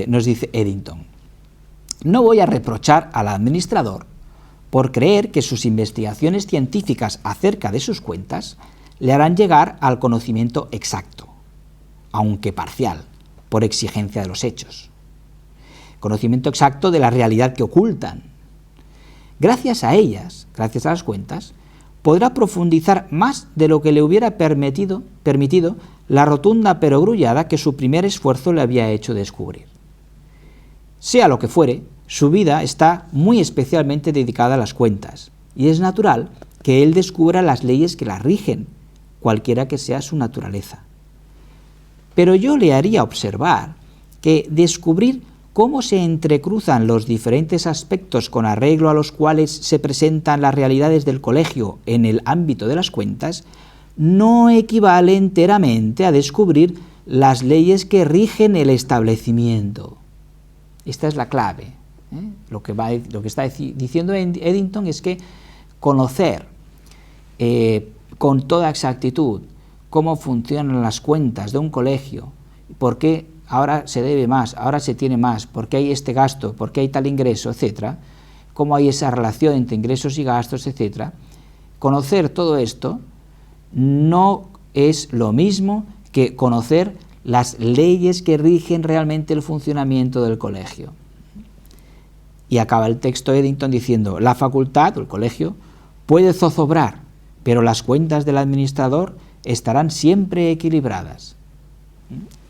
[SPEAKER 1] Nos dice Eddington: no voy a reprochar al administrador por creer que sus investigaciones científicas acerca de sus cuentas le harán llegar al conocimiento exacto, aunque parcial, por exigencia de los hechos. Conocimiento exacto de la realidad que ocultan. Gracias a ellas, gracias a las cuentas, podrá profundizar más de lo que le hubiera permitido la rotunda perogrullada que su primer esfuerzo le había hecho descubrir. Sea lo que fuere, su vida está muy especialmente dedicada a las cuentas, y es natural que él descubra las leyes que las rigen, cualquiera que sea su naturaleza. Pero yo le haría observar que descubrir cómo se entrecruzan los diferentes aspectos con arreglo a los cuales se presentan las realidades del colegio en el ámbito de las cuentas no equivale enteramente a descubrir las leyes que rigen el establecimiento. Esta es la clave. Lo que está diciendo Eddington es que conocer con toda exactitud cómo funcionan las cuentas de un colegio, por qué ahora se debe más, ahora se tiene más, por qué hay este gasto, por qué hay tal ingreso, etcétera, cómo hay esa relación entre ingresos y gastos, etcétera. Conocer todo esto no es lo mismo que conocer las leyes que rigen realmente el funcionamiento del colegio. Y acaba el texto Eddington diciendo: la facultad o el colegio puede zozobrar, pero las cuentas del administrador estarán siempre equilibradas.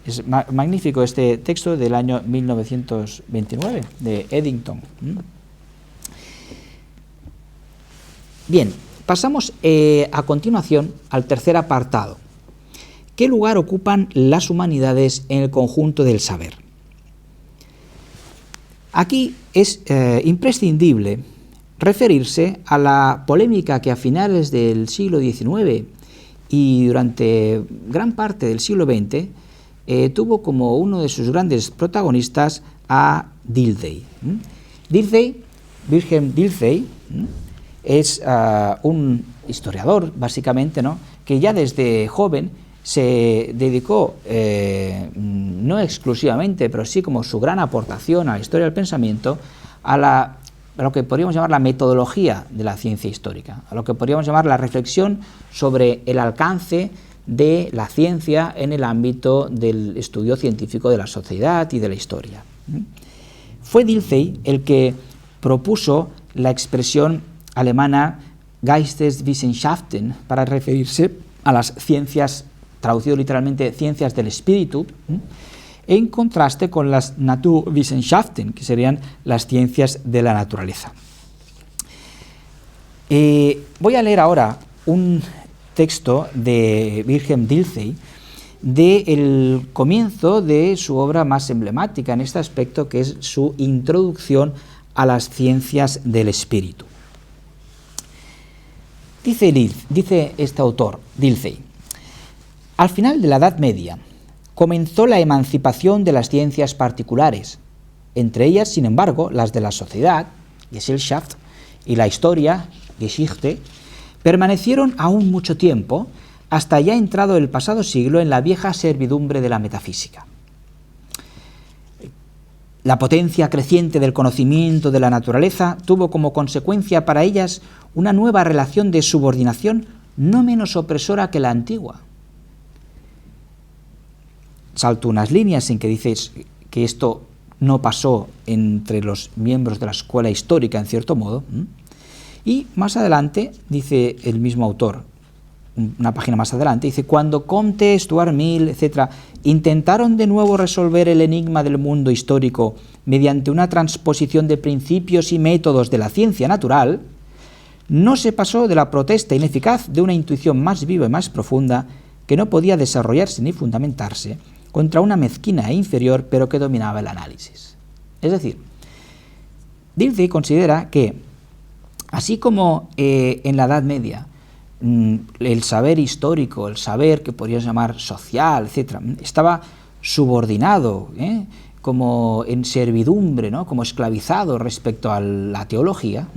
[SPEAKER 1] Es magnífico este texto del año 1929 de Eddington. Bien, pasamos a continuación al tercer apartado. ¿Qué lugar ocupan las humanidades en el conjunto del saber? Aquí es imprescindible referirse a la polémica que a finales del siglo XIX y durante gran parte del siglo XX tuvo como uno de sus grandes protagonistas a Dilthey. Dilthey, Wilhelm Dilthey, es un historiador, básicamente, ¿no?, que ya desde joven se dedicó, no exclusivamente, pero sí como su gran aportación a la historia del pensamiento, a lo que podríamos llamar la metodología de la ciencia histórica, a lo que podríamos llamar la reflexión sobre el alcance de la ciencia en el ámbito del estudio científico de la sociedad y de la historia. Fue Dilthey el que propuso la expresión alemana Geisteswissenschaften para referirse a las ciencias, traducido literalmente ciencias del espíritu, en contraste con las Naturwissenschaften, que serían las ciencias de la naturaleza. Voy a leer ahora un texto de Wilhelm Dilthey del comienzo de su obra más emblemática en este aspecto, que es su Introducción a las ciencias del espíritu. Dice este autor, Dilthey: al final de la Edad Media comenzó la emancipación de las ciencias particulares, entre ellas, sin embargo, las de la sociedad, Gesellschaft, y la historia, Geschichte, permanecieron aún mucho tiempo, hasta ya entrado el pasado siglo, en la vieja servidumbre de la metafísica. La potencia creciente del conocimiento de la naturaleza tuvo como consecuencia para ellas una nueva relación de subordinación no menos opresora que la antigua. Salto unas líneas en que dices que esto no pasó entre los miembros de la escuela histórica, en cierto modo, y más adelante, dice el mismo autor, una página más adelante, dice: cuando Comte, Stuart Mill, etc., intentaron de nuevo resolver el enigma del mundo histórico mediante una transposición de principios y métodos de la ciencia natural, no se pasó de la protesta ineficaz de una intuición más viva y más profunda que no podía desarrollarse ni fundamentarse contra una mezquina e inferior, pero que dominaba el análisis. Es decir, Dilthey considera que, así como en la Edad Media el saber histórico, el saber que podríamos llamar social, etc., estaba subordinado, como en servidumbre, ¿no?, como esclavizado respecto a la teología,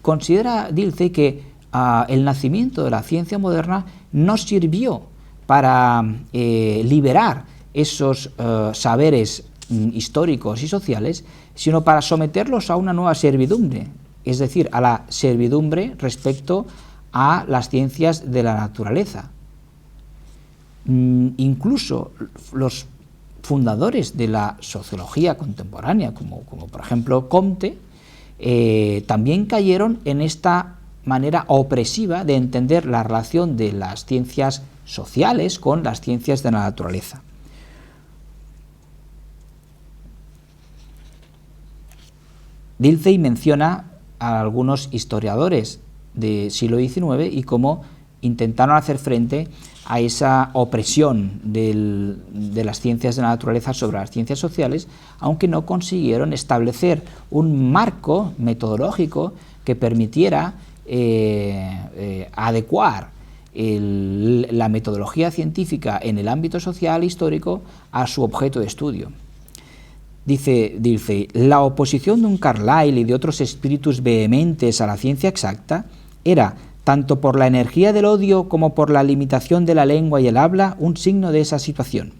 [SPEAKER 1] considera Dilthey que el nacimiento de la ciencia moderna no sirvió para liberar esos saberes históricos y sociales, sino para someterlos a una nueva servidumbre, es decir, a la servidumbre respecto a las ciencias de la naturaleza. Incluso los fundadores de la sociología contemporánea, como por ejemplo Comte, también cayeron en esta manera opresiva de entender la relación de las ciencias sociales con las ciencias de la naturaleza. Dilthey menciona a algunos historiadores del siglo XIX y cómo intentaron hacer frente a esa opresión de las ciencias de la naturaleza sobre las ciencias sociales, aunque no consiguieron establecer un marco metodológico que permitiera adecuar la metodología científica en el ámbito social e histórico a su objeto de estudio. Dice Dilthey: la oposición de un Carlyle y de otros espíritus vehementes a la ciencia exacta era, tanto por la energía del odio como por la limitación de la lengua y el habla, un signo de esa situación.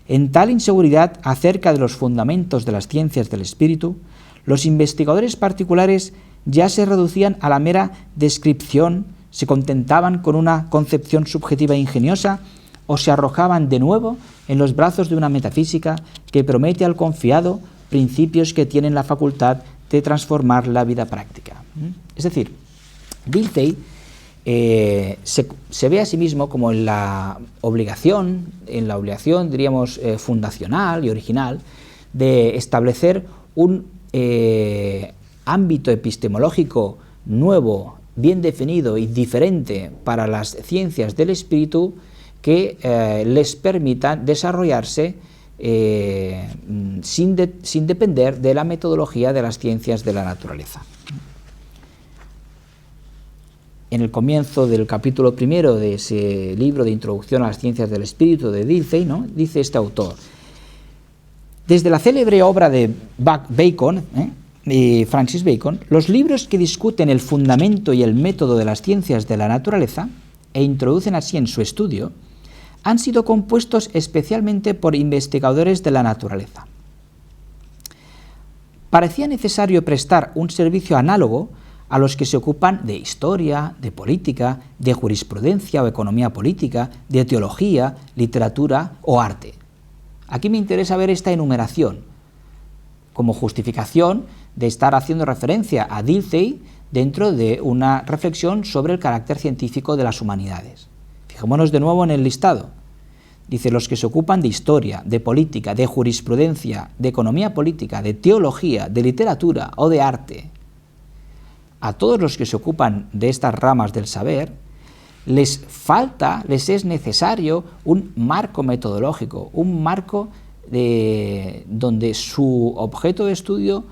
[SPEAKER 1] En tal inseguridad acerca de los fundamentos de las ciencias del espíritu, los investigadores particulares ya se reducían a la mera descripción, se contentaban con una concepción subjetiva e ingeniosa, o se arrojaban de nuevo en los brazos de una metafísica que promete al confiado principios que tienen la facultad de transformar la vida práctica. Es decir, Dilthey se ve a sí mismo como en la obligación, diríamos, fundacional y original, de establecer un ámbito epistemológico nuevo, bien definido y diferente para las ciencias del espíritu, que les permitan desarrollarse sin depender de la metodología de las ciencias de la naturaleza. En el comienzo del capítulo primero de ese libro de Introducción a las ciencias del espíritu de Dilthey, ¿no?, dice este autor: Desde la célebre obra de Bacon, Francis Bacon, los libros que discuten el fundamento y el método de las ciencias de la naturaleza e introducen así en su estudio, han sido compuestos especialmente por investigadores de la naturaleza. Parecía necesario prestar un servicio análogo a los que se ocupan de historia, de política, de jurisprudencia o economía política, de teología, literatura o arte. Aquí me interesa ver esta enumeración como justificación de estar haciendo referencia a Dilthey dentro de una reflexión sobre el carácter científico de las humanidades. Fijémonos de nuevo en el listado. Dice, los que se ocupan de historia, de política, de jurisprudencia, de economía política, de teología, de literatura o de arte. A todos los que se ocupan de estas ramas del saber, les es necesario un marco metodológico, un marco donde su objeto de estudio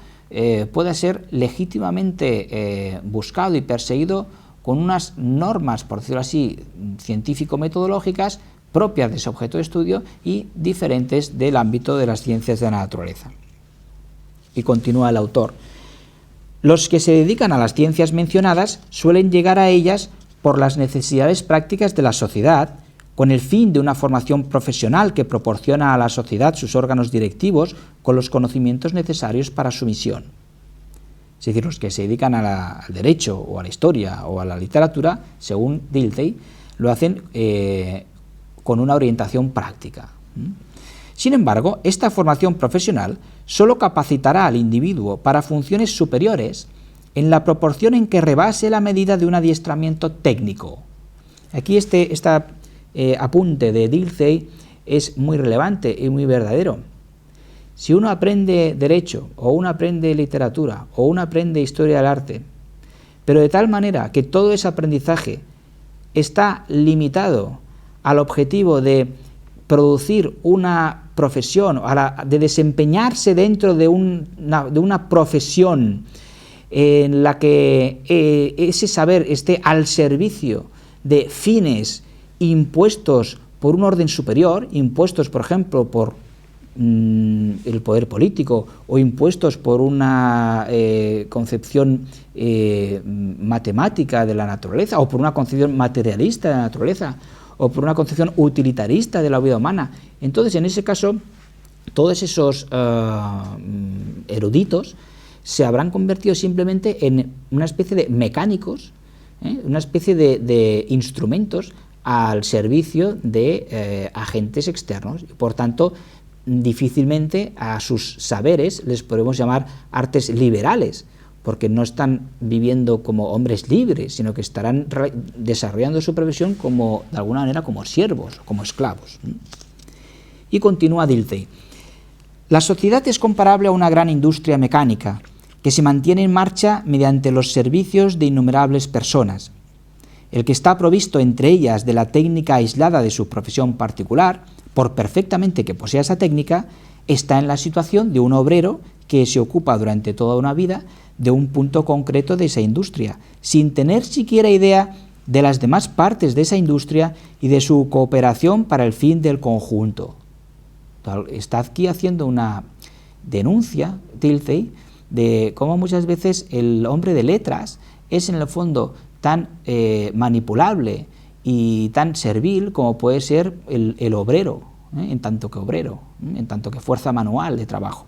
[SPEAKER 1] pueda ser legítimamente buscado y perseguido con unas normas, por decirlo así, científico-metodológicas propias de ese objeto de estudio y diferentes del ámbito de las ciencias de la naturaleza. Y continúa el autor. Los que se dedican a las ciencias mencionadas suelen llegar a ellas por las necesidades prácticas de la sociedad, con el fin de una formación profesional que proporciona a la sociedad sus órganos directivos con los conocimientos necesarios para su misión. Es decir, los que se dedican al derecho o a la historia o a la literatura, según Dilthey, lo hacen con una orientación práctica. Sin embargo, esta formación profesional solo capacitará al individuo para funciones superiores en la proporción en que rebase la medida de un adiestramiento técnico. Aquí este apunte de Dilthey es muy relevante y muy verdadero. Si uno aprende derecho, o uno aprende literatura, o uno aprende historia del arte, pero de tal manera que todo ese aprendizaje está limitado al objetivo de producir una profesión, de desempeñarse dentro de una profesión en la que ese saber esté al servicio de fines impuestos por un orden superior, impuestos, por ejemplo, por el poder político o impuestos por una concepción matemática de la naturaleza o por una concepción materialista de la naturaleza o por una concepción utilitarista de la vida humana. Entonces, en ese caso, todos esos eruditos se habrán convertido simplemente en una especie de mecánicos, una especie de instrumentos al servicio de agentes externos. Por tanto, difícilmente a sus saberes les podemos llamar artes liberales, porque no están viviendo como hombres libres, sino que estarán desarrollando su profesión como, de alguna manera, como siervos, como esclavos. Y continúa Dilthey. La sociedad es comparable a una gran industria mecánica que se mantiene en marcha mediante los servicios de innumerables personas. El que está provisto entre ellas de la técnica aislada de su profesión particular, por perfectamente que posea esa técnica, está en la situación de un obrero que se ocupa durante toda una vida de un punto concreto de esa industria, sin tener siquiera idea de las demás partes de esa industria y de su cooperación para el fin del conjunto. Está aquí haciendo una denuncia, Dilthey, de cómo muchas veces el hombre de letras es en el fondo tan manipulable y tan servil como puede ser el obrero, en tanto que obrero, en tanto que fuerza manual de trabajo.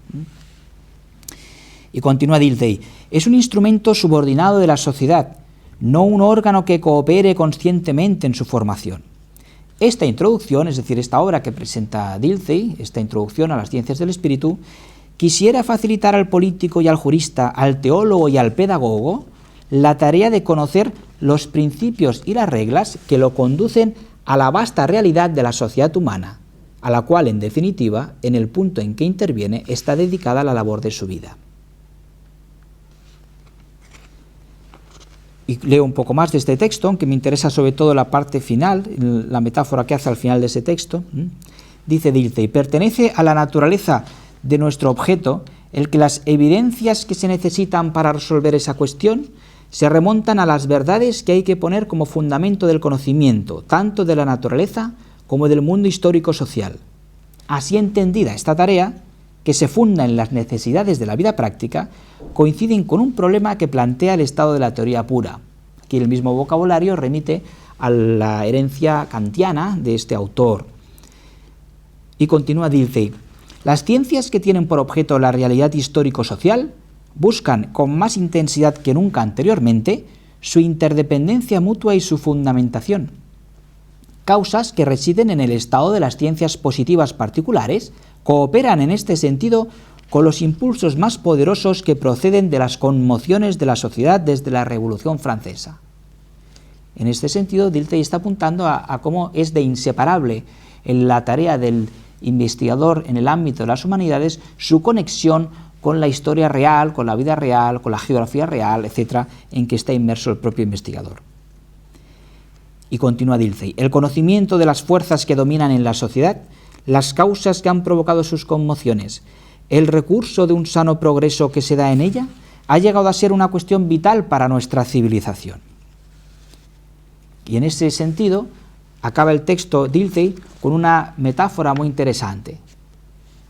[SPEAKER 1] Y continúa Dilthey, es un instrumento subordinado de la sociedad, no un órgano que coopere conscientemente en su formación. Esta introducción, es decir, esta obra que presenta Dilthey, esta introducción a las ciencias del espíritu, quisiera facilitar al político y al jurista, al teólogo y al pedagogo la tarea de conocer los principios y las reglas que lo conducen a la vasta realidad de la sociedad humana, a la cual, en definitiva, en el punto en que interviene, está dedicada la labor de su vida. Y leo un poco más de este texto, aunque me interesa sobre todo la parte final, la metáfora que hace al final de ese texto. Dice Dilthey, pertenece a la naturaleza de nuestro objeto el que las evidencias que se necesitan para resolver esa cuestión se remontan a las verdades que hay que poner como fundamento del conocimiento, tanto de la naturaleza como del mundo histórico-social. Así entendida esta tarea, que se funda en las necesidades de la vida práctica, coinciden con un problema que plantea el estado de la teoría pura. Aquí el mismo vocabulario remite a la herencia kantiana de este autor. Y continúa Dilthey: las ciencias que tienen por objeto la realidad histórico-social buscan con más intensidad que nunca anteriormente su interdependencia mutua y su fundamentación. Causas que residen en el estado de las ciencias positivas particulares cooperan en este sentido con los impulsos más poderosos que proceden de las conmociones de la sociedad desde la Revolución Francesa. En este sentido, Dilthey está apuntando a cómo es de inseparable en la tarea del investigador en el ámbito de las humanidades su conexión con la historia real, con la vida real, con la geografía real, etcétera, en que está inmerso el propio investigador. Y continúa Dilthey: el conocimiento de las fuerzas que dominan en la sociedad, las causas que han provocado sus conmociones, el recurso de un sano progreso que se da en ella, ha llegado a ser una cuestión vital para nuestra civilización. Y en ese sentido, acaba el texto Dilthey con una metáfora muy interesante.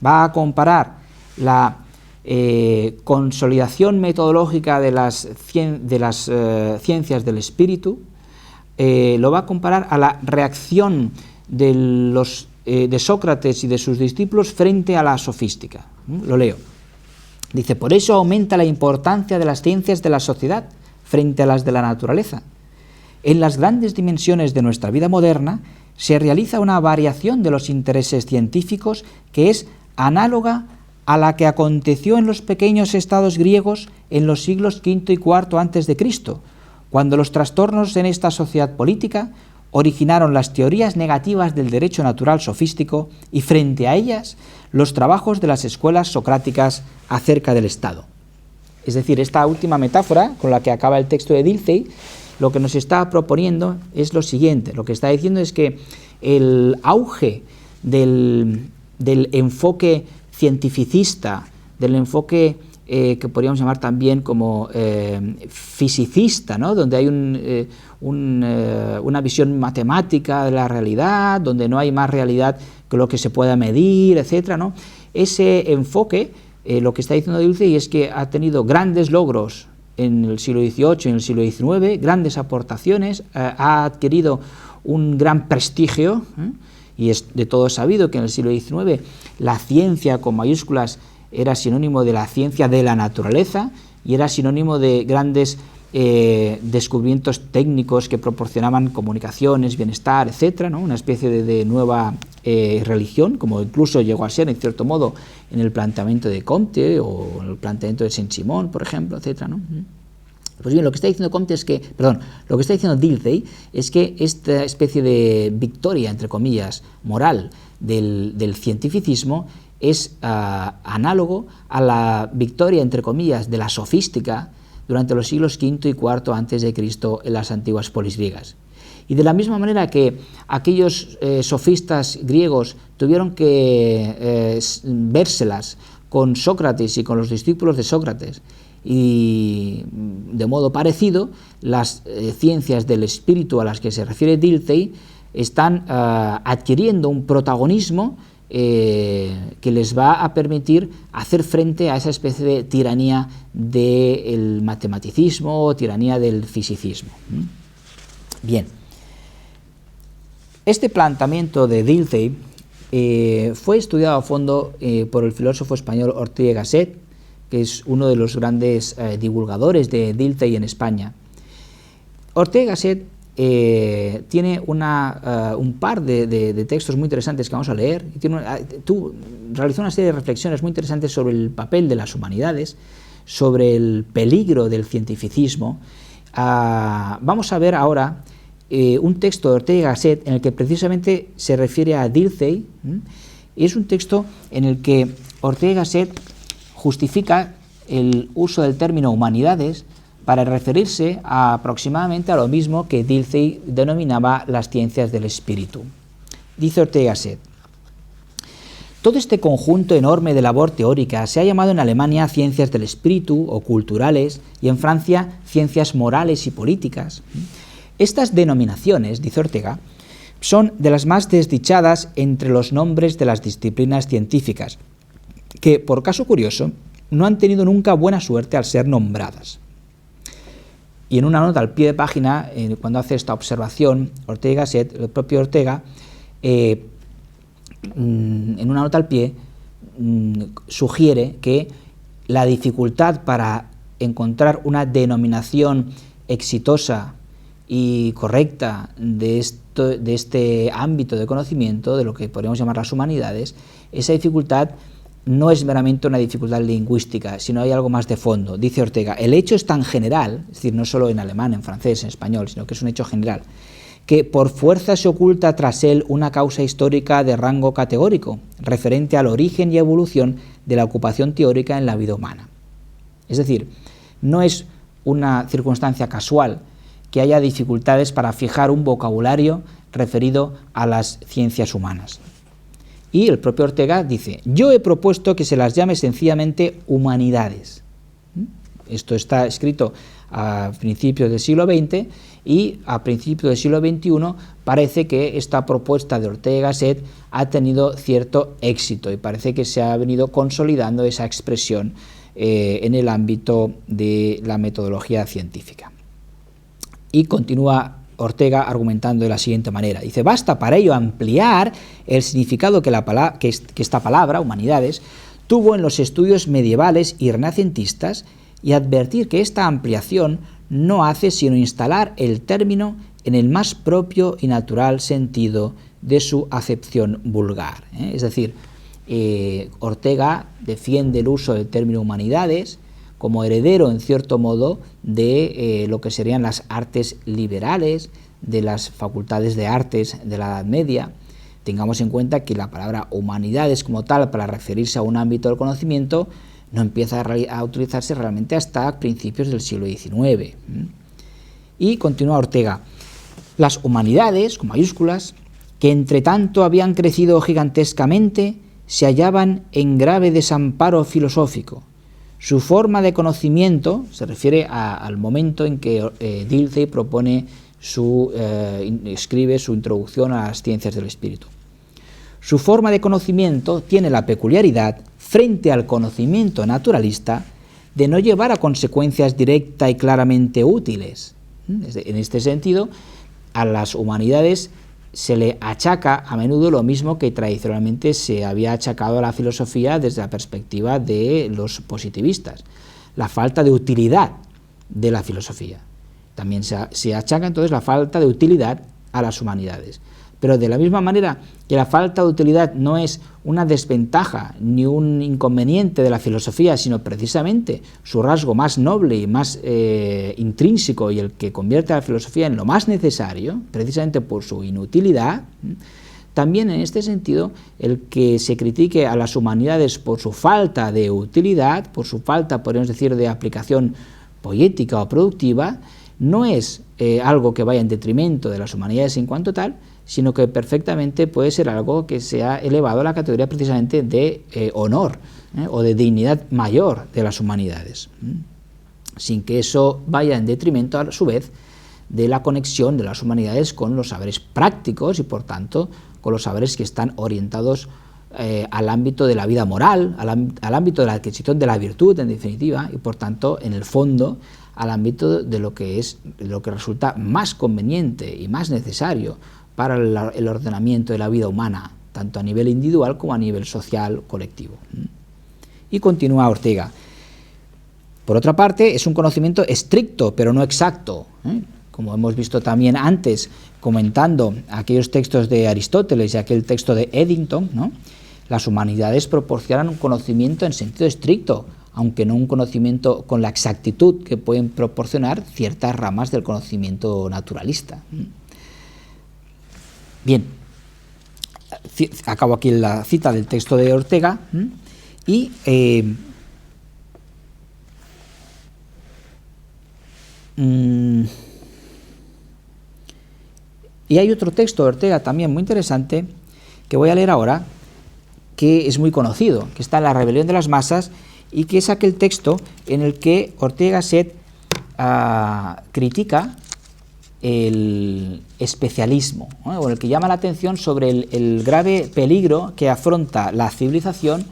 [SPEAKER 1] Va a comparar la consolidación metodológica de las ciencias del espíritu, lo va a comparar a la reacción de Sócrates y de sus discípulos frente a la sofística. Lo leo. Dice: por eso aumenta la importancia de las ciencias de la sociedad frente a las de la naturaleza. En las grandes dimensiones de nuestra vida moderna se realiza una variación de los intereses científicos que es análoga a la que aconteció en los pequeños estados griegos en los siglos V y IV a.C., cuando los trastornos en esta sociedad política originaron las teorías negativas del derecho natural sofístico y frente a ellas los trabajos de las escuelas socráticas acerca del Estado. Es decir, esta última metáfora con la que acaba el texto de Dilthey lo que nos está proponiendo es lo siguiente. Lo que está diciendo es que el auge del enfoque cientificista, del enfoque que podríamos llamar también como fisicista, ¿no? Donde hay una visión matemática de la realidad, donde no hay más realidad que lo que se pueda medir, etcétera, ¿no? Ese enfoque, lo que está diciendo Dilthey es que ha tenido grandes logros en el siglo XVIII y en el siglo XIX, grandes aportaciones, ha adquirido un gran prestigio, y es de todo sabido que en el siglo XIX la ciencia con mayúsculas era sinónimo de la ciencia de la naturaleza y era sinónimo de grandes descubrimientos técnicos que proporcionaban comunicaciones, bienestar, etcétera, ¿no? Una especie de nueva religión, como incluso llegó a ser, en cierto modo, en el planteamiento de Comte o en el planteamiento de Saint-Simon, por ejemplo, etcétera, ¿no? Pues bien, lo que está diciendo lo que está diciendo Dilthey es que esta especie de victoria, entre comillas, moral del cientificismo es análogo a la victoria, entre comillas, de la sofística durante los siglos V y IV a.C. en las antiguas polis griegas. Y de la misma manera que aquellos sofistas griegos tuvieron que vérselas con Sócrates y con los discípulos de Sócrates, y de modo parecido, las ciencias del espíritu a las que se refiere Dilthey están adquiriendo un protagonismo que les va a permitir hacer frente a esa especie de tiranía del matematicismo o tiranía del fisicismo. Bien, este planteamiento de Dilthey fue estudiado a fondo por el filósofo español Ortega y Gasset, que es uno de los grandes divulgadores de Dilthey en España. Ortega y Gasset tiene un par de textos muy interesantes que vamos a leer. Realizó una serie de reflexiones muy interesantes sobre el papel de las humanidades, sobre el peligro del cientificismo. Vamos a ver ahora un texto de Ortega y Gasset en el que precisamente se refiere a Dilthey, y es un texto en el que Ortega y Gasset justifica el uso del término humanidades para referirse aproximadamente a lo mismo que Dilthey denominaba las ciencias del espíritu. Dice Ortega y Gasset: todo este conjunto enorme de labor teórica se ha llamado en Alemania ciencias del espíritu o culturales y en Francia ciencias morales y políticas. Estas denominaciones, dice Ortega, son de las más desdichadas entre los nombres de las disciplinas científicas, que, por caso curioso, no han tenido nunca buena suerte al ser nombradas. Y en una nota al pie de página, cuando hace esta observación, Ortega y Gasset, el propio Ortega, en una nota al pie, sugiere que la dificultad para encontrar una denominación exitosa y correcta de este ámbito de conocimiento, de lo que podríamos llamar las humanidades, esa dificultad no es meramente una dificultad lingüística, sino hay algo más de fondo. Dice Ortega, el hecho es tan general, es decir, no solo en alemán, en francés, en español, sino que es un hecho general, que por fuerza se oculta tras él una causa histórica de rango categórico, referente al origen y evolución de la ocupación teórica en la vida humana. Es decir, no es una circunstancia casual que haya dificultades para fijar un vocabulario referido a las ciencias humanas. Y el propio Ortega dice, yo he propuesto que se las llame sencillamente humanidades. Esto está escrito a principios del siglo XX y a principios del siglo XXI parece que esta propuesta de Ortega y Gasset ha tenido cierto éxito y parece que se ha venido consolidando esa expresión en el ámbito de la metodología científica. Y continúa Ortega argumentando de la siguiente manera. Dice, basta para ello ampliar el significado que esta palabra, humanidades, tuvo en los estudios medievales y renacentistas y advertir que esta ampliación no hace sino instalar el término en el más propio y natural sentido de su acepción vulgar. Es decir, Ortega defiende el uso del término humanidades como heredero, en cierto modo, de lo que serían las artes liberales, de las facultades de artes de la Edad Media. Tengamos en cuenta que la palabra humanidades como tal, para referirse a un ámbito del conocimiento, no empieza a utilizarse realmente hasta principios del siglo XIX. Y continúa Ortega, las humanidades, con mayúsculas, que entre tanto habían crecido gigantescamente, se hallaban en grave desamparo filosófico. Su forma de conocimiento se refiere al momento en que Dilthey escribe su introducción a las ciencias del espíritu. Su forma de conocimiento tiene la peculiaridad, frente al conocimiento naturalista, de no llevar a consecuencias directas y claramente útiles. En este sentido, a las humanidades se le achaca a menudo lo mismo que tradicionalmente se había achacado a la filosofía desde la perspectiva de los positivistas, la falta de utilidad de la filosofía. También se achaca entonces la falta de utilidad a las humanidades. Pero de la misma manera que la falta de utilidad no es una desventaja ni un inconveniente de la filosofía, sino precisamente su rasgo más noble y más intrínseco y el que convierte a la filosofía en lo más necesario, precisamente por su inutilidad, también en este sentido el que se critique a las humanidades por su falta de utilidad, por su falta, podríamos decir, de aplicación poética o productiva, no es algo que vaya en detrimento de las humanidades en cuanto tal, sino que perfectamente puede ser algo que se ha elevado a la categoría precisamente de honor o de dignidad mayor de las humanidades, sin que eso vaya en detrimento a su vez de la conexión de las humanidades con los saberes prácticos y por tanto con los saberes que están orientados al ámbito de la vida moral, al ámbito de la adquisición de la virtud en definitiva y por tanto en el fondo al ámbito de lo que resulta más conveniente y más necesario para el ordenamiento de la vida humana, tanto a nivel individual como a nivel social colectivo. Y continúa Ortega. Por otra parte, es un conocimiento estricto, pero no exacto, como hemos visto también antes, comentando aquellos textos de Aristóteles y aquel texto de Eddington, ¿no? Las humanidades proporcionan un conocimiento en sentido estricto, aunque no un conocimiento con la exactitud que pueden proporcionar ciertas ramas del conocimiento naturalista. Bien, acabo aquí la cita del texto de Ortega y hay otro texto de Ortega también muy interesante que voy a leer ahora, que es muy conocido, que está en La rebelión de las masas y que es aquel texto en el que Ortega y Gasset critica el especialismo, o en el que llama la atención sobre el grave peligro que afronta la civilización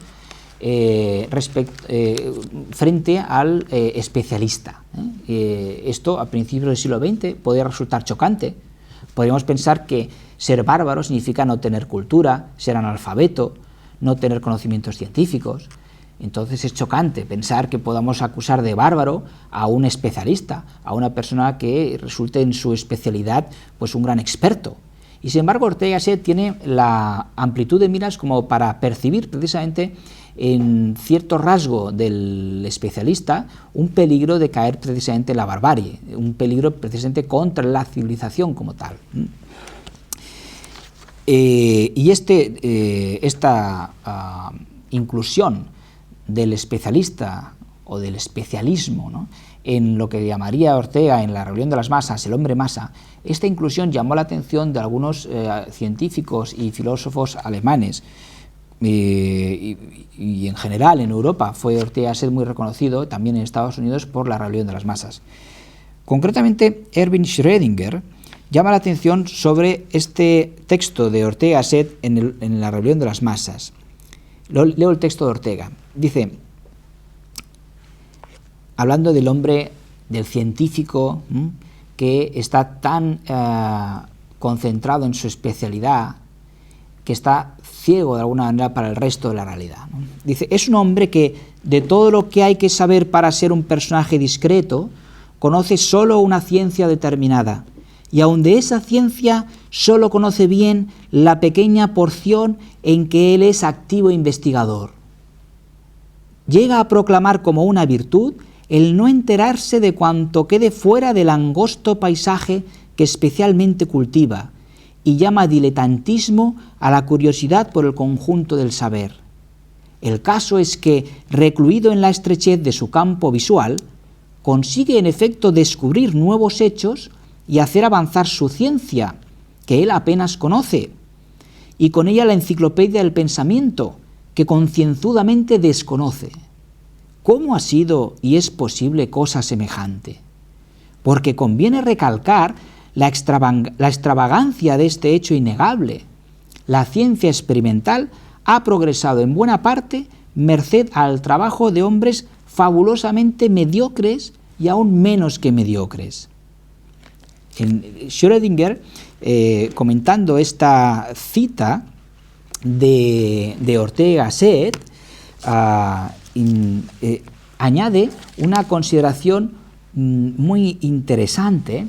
[SPEAKER 1] frente al especialista. Esto a principios del siglo XX podría resultar chocante. Podríamos pensar que ser bárbaro significa no tener cultura, ser analfabeto, no tener conocimientos científicos. Entonces es chocante pensar que podamos acusar de bárbaro a un especialista, a una persona que resulte en su especialidad pues un gran experto. Y sin embargo Ortega y Gasset tiene la amplitud de miras como para percibir precisamente en cierto rasgo del especialista un peligro de caer precisamente en la barbarie, un peligro precisamente contra la civilización como tal. Y esta inclusión del especialista o del especialismo, ¿no?, en lo que llamaría Ortega en la rebelión de las masas, el hombre masa, esta inclusión llamó la atención de algunos científicos y filósofos alemanes, y en general en Europa fue Ortega y Gasset muy reconocido, también en Estados Unidos, por la rebelión de las masas. Concretamente, Erwin Schrödinger llama la atención sobre este texto de Ortega y Gasset en la rebelión de las masas. Leo el texto de Ortega. Dice, hablando del hombre, del científico, que está tan concentrado en su especialidad, que está ciego de alguna manera para el resto de la realidad, ¿no? Dice, es un hombre que de todo lo que hay que saber para ser un personaje discreto, conoce solo una ciencia determinada, y aun de esa ciencia solo conoce bien la pequeña porción en que él es activo investigador. Llega a proclamar como una virtud el no enterarse de cuanto quede fuera del angosto paisaje que especialmente cultiva, y llama diletantismo a la curiosidad por el conjunto del saber. El caso es que, recluido en la estrechez de su campo visual, consigue en efecto descubrir nuevos hechos y hacer avanzar su ciencia, que él apenas conoce, y con ella la enciclopedia del pensamiento, que concienzudamente desconoce. ¿Cómo ha sido y es posible cosa semejante? Porque conviene recalcar la extravagancia de este hecho innegable. La ciencia experimental ha progresado en buena parte merced al trabajo de hombres fabulosamente mediocres y aún menos que mediocres. Schrödinger, comentando esta cita de Ortega y Gasset, añade una consideración muy interesante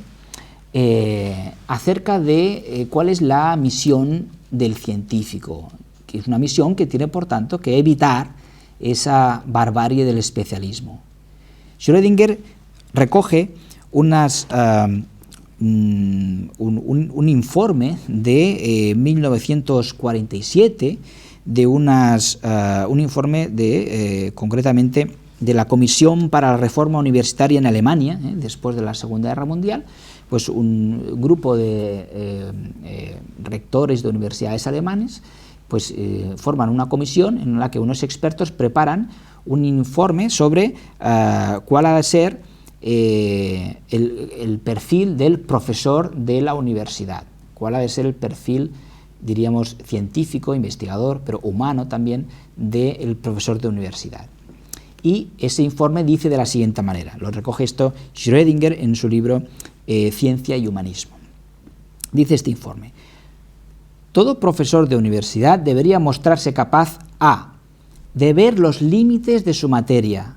[SPEAKER 1] acerca de cuál es la misión del científico, que es una misión que tiene, por tanto, que evitar esa barbarie del especialismo. Schrödinger recoge un informe de 1947, de un informe concretamente de la Comisión para la Reforma Universitaria en Alemania, después de la Segunda Guerra Mundial. Pues un grupo de rectores de universidades alemanes pues forman una comisión en la que unos expertos preparan un informe sobre cuál ha de ser el perfil del profesor de la universidad, cuál ha de ser el perfil, diríamos, científico, investigador, pero humano también, del profesor de universidad. Y ese informe dice de la siguiente manera, lo recoge esto Schrödinger en su libro Ciencia y Humanismo. Dice este informe: todo profesor de universidad debería mostrarse capaz a. De ver los límites de su materia,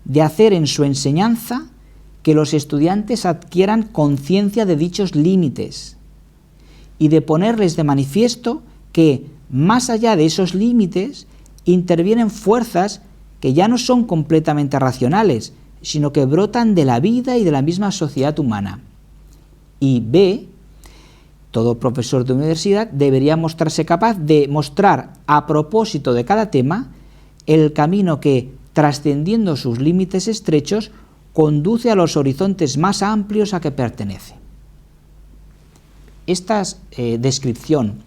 [SPEAKER 1] de hacer en su enseñanza que los estudiantes adquieran conciencia de dichos límites y de ponerles de manifiesto que, más allá de esos límites, intervienen fuerzas que ya no son completamente racionales, sino que brotan de la vida y de la misma sociedad humana. Y B, todo profesor de universidad debería mostrarse capaz de mostrar, a propósito de cada tema, el camino que, trascendiendo sus límites estrechos, conduce a los horizontes más amplios a que pertenece. Esta descripción,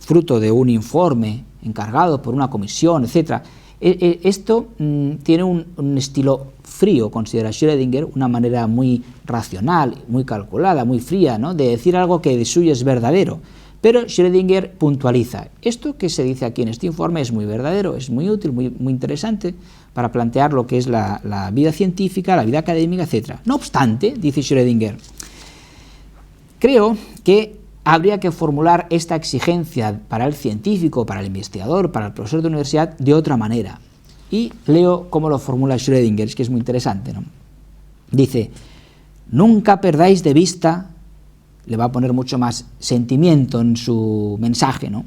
[SPEAKER 1] fruto de un informe encargado por una comisión, etc., esto tiene un estilo frío, considera Schrödinger, una manera muy racional, muy calculada, muy fría, ¿no?, de decir algo que de suyo es verdadero. Pero Schrödinger puntualiza, esto que se dice aquí en este informe es muy verdadero, es muy útil, muy interesante para plantear lo que es la vida científica, la vida académica, etc. No obstante, dice Schrödinger, creo que habría que formular esta exigencia para el científico, para el investigador, para el profesor de universidad de otra manera. Y leo cómo lo formula Schrödinger, es que es muy interesante, ¿no? Dice, nunca perdáis de vista, le va a poner mucho más sentimiento en su mensaje, ¿no?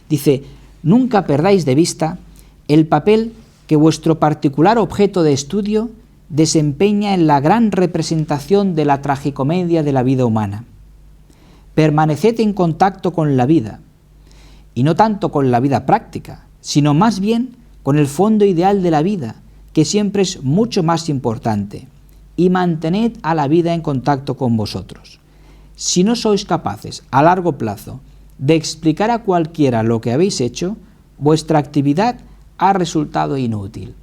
[SPEAKER 1] Dice, nunca perdáis de vista el papel que vuestro particular objeto de estudio desempeña en la gran representación de la tragicomedia de la vida humana. Permaneced en contacto con la vida, y no tanto con la vida práctica, sino más bien con el fondo ideal de la vida, que siempre es mucho más importante, y mantened a la vida en contacto con vosotros. Si no sois capaces, a largo plazo, de explicar a cualquiera lo que habéis hecho, vuestra actividad ha resultado inútil.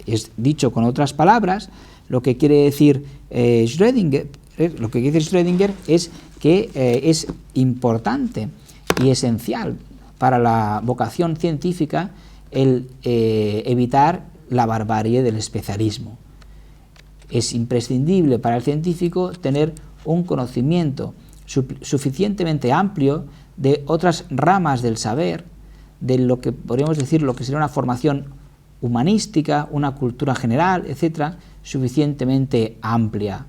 [SPEAKER 1] Es dicho con otras palabras, lo que quiere decir Schrödinger es que es importante y esencial para la vocación científica el evitar la barbarie del especialismo. Es imprescindible para el científico tener un conocimiento suficientemente amplio de otras ramas del saber, de lo que podríamos decir lo que sería una formación humanística, una cultura general, etcétera, suficientemente amplia.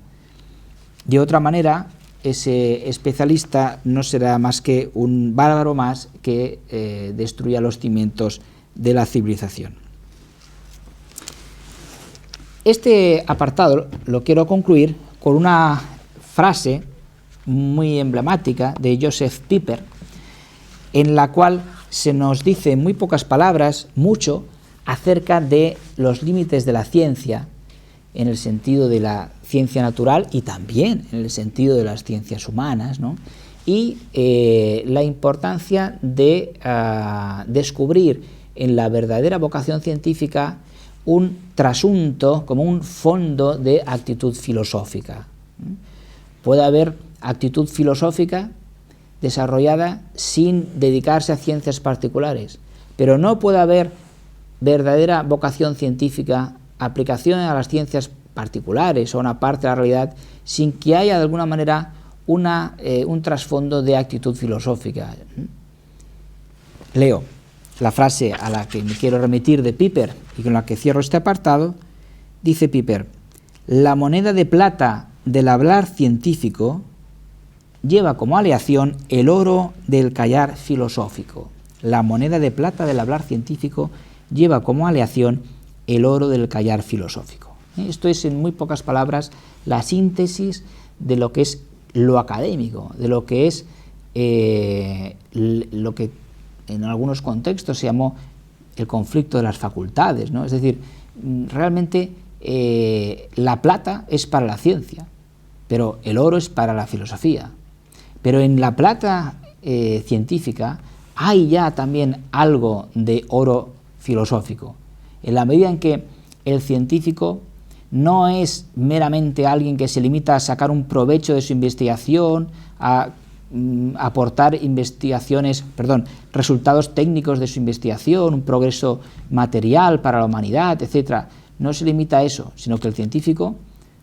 [SPEAKER 1] De otra manera, ese especialista no será más que un bárbaro más que destruya los cimientos de la civilización. Este apartado lo quiero concluir con una frase muy emblemática de Joseph Pieper, en la cual se nos dice en muy pocas palabras mucho acerca de los límites de la ciencia, en el sentido de la ciencia natural y también en el sentido de las ciencias humanas, ¿no? Y la importancia de descubrir en la verdadera vocación científica un trasunto, como un fondo de actitud filosófica. Puede haber actitud filosófica desarrollada sin dedicarse a ciencias particulares, pero no puede haber verdadera vocación científica, aplicación a las ciencias particulares o a una parte de la realidad, sin que haya de alguna manera un trasfondo de actitud filosófica. Leo la frase a la que me quiero remitir de Pieper y con la que cierro este apartado. Dice Pieper, la moneda de plata del hablar científico lleva como aleación el oro del callar filosófico. La moneda de plata del hablar científico lleva como aleación el oro del callar filosófico. Esto es, en muy pocas palabras, la síntesis de lo que es lo académico, de lo que es lo que en algunos contextos se llamó el conflicto de las facultades, ¿no? Es decir, realmente la plata es para la ciencia, pero el oro es para la filosofía. Pero en la plata científica hay ya también algo de oro filosófico, en la medida en que el científico no es meramente alguien que se limita a sacar un provecho de su investigación, a aportar resultados técnicos de su investigación, un progreso material para la humanidad, etc. No se limita a eso, sino que el científico,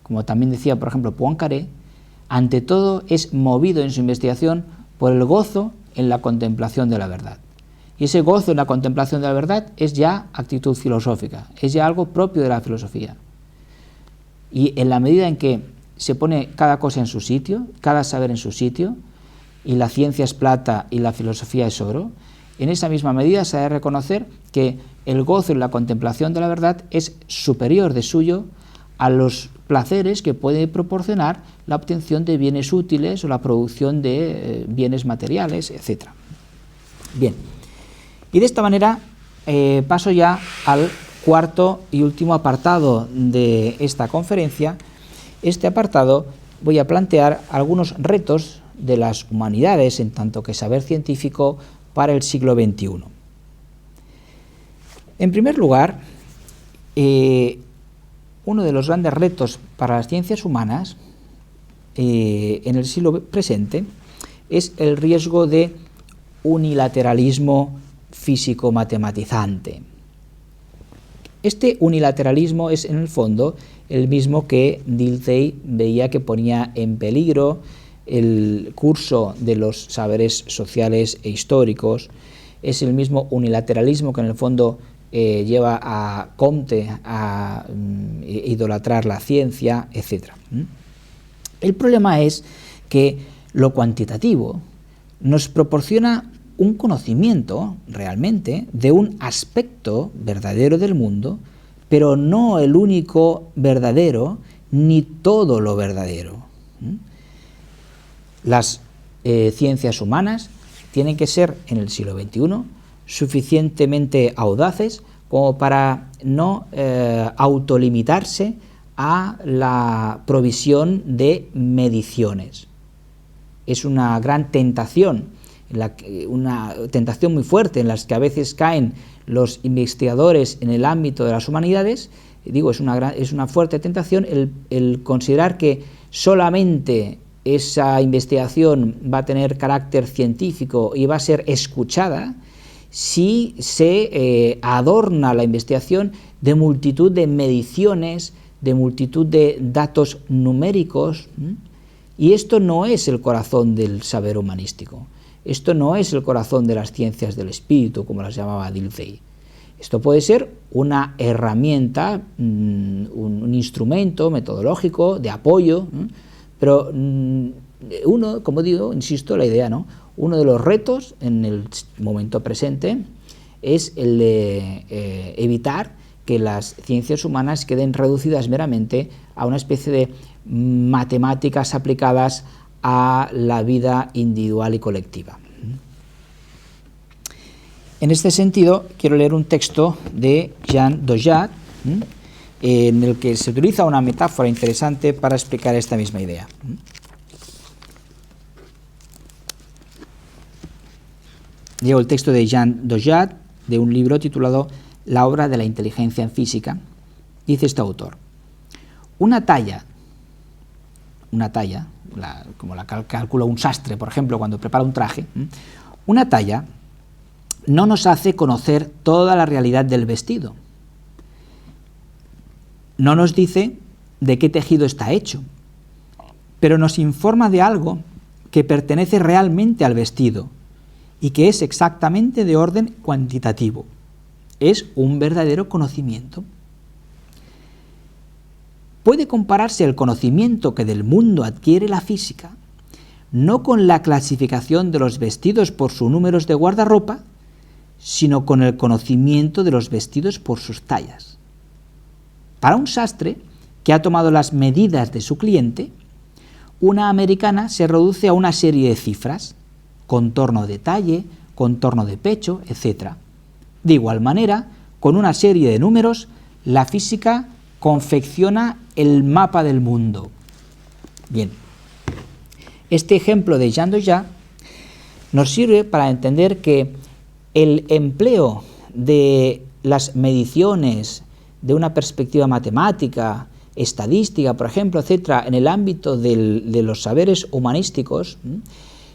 [SPEAKER 1] como también decía, por ejemplo, Poincaré, ante todo es movido en su investigación por el gozo en la contemplación de la verdad. Y ese gozo en la contemplación de la verdad es ya actitud filosófica, es ya algo propio de la filosofía. Y en la medida en que se pone cada cosa en su sitio, cada saber en su sitio, y la ciencia es plata y la filosofía es oro, en esa misma medida se ha de reconocer que el gozo en la contemplación de la verdad es superior de suyo a los placeres que puede proporcionar la obtención de bienes útiles o la producción de bienes materiales, etc. Bien, y de esta manera paso ya al cuarto y último apartado de esta conferencia. Este apartado voy a plantear algunos retos de las humanidades en tanto que saber científico para el siglo XXI. En primer lugar, uno de los grandes retos para las ciencias humanas en el siglo presente es el riesgo de unilateralismo físico-matematizante. Este unilateralismo es, en el fondo, el mismo que Dilthey veía que ponía en peligro el curso de los saberes sociales e históricos. Es el mismo unilateralismo que, en el fondo, lleva a Comte a idolatrar la ciencia, etc. El problema es que lo cuantitativo nos proporciona un conocimiento realmente de un aspecto verdadero del mundo, pero no el único verdadero ni todo lo verdadero. Las ciencias humanas tienen que ser en el siglo XXI suficientemente audaces como para no autolimitarse a la provisión de mediciones. Es una gran tentación, una tentación muy fuerte en la que a veces caen los investigadores en el ámbito de las humanidades. Digo, es una fuerte tentación el considerar que solamente esa investigación va a tener carácter científico y va a ser escuchada si se adorna la investigación de multitud de mediciones, de multitud de datos numéricos, y esto no es el corazón del saber humanístico, esto no es el corazón de las ciencias del espíritu, como las llamaba Dilthey. Esto puede ser una herramienta, un instrumento metodológico de apoyo, pero uno, como digo, insisto, la idea, ¿no? Uno de los retos en el momento presente es el de evitar que las ciencias humanas queden reducidas meramente a una especie de matemáticas aplicadas a la vida individual y colectiva. En este sentido, quiero leer un texto de Jean Dojat, en el que se utiliza una metáfora interesante para explicar esta misma idea. Leo el texto de Jean Dojat, de un libro titulado La obra de la inteligencia en física. Dice este autor: una talla, como la calcula un sastre, por ejemplo, cuando prepara un traje, una talla no nos hace conocer toda la realidad del vestido. No nos dice de qué tejido está hecho, pero nos informa de algo que pertenece realmente al vestido y que es exactamente de orden cuantitativo. Es un verdadero conocimiento. Puede compararse el conocimiento que del mundo adquiere la física no con la clasificación de los vestidos por sus números de guardarropa, sino con el conocimiento de los vestidos por sus tallas. Para un sastre que ha tomado las medidas de su cliente, una americana se reduce a una serie de cifras: contorno de talle, contorno de pecho, etc. De igual manera, con una serie de números, la física confecciona el mapa del mundo. Bien, este ejemplo de Jean Dojat nos sirve para entender que el empleo de las mediciones de una perspectiva matemática, estadística, por ejemplo, etc., en el ámbito de los saberes humanísticos,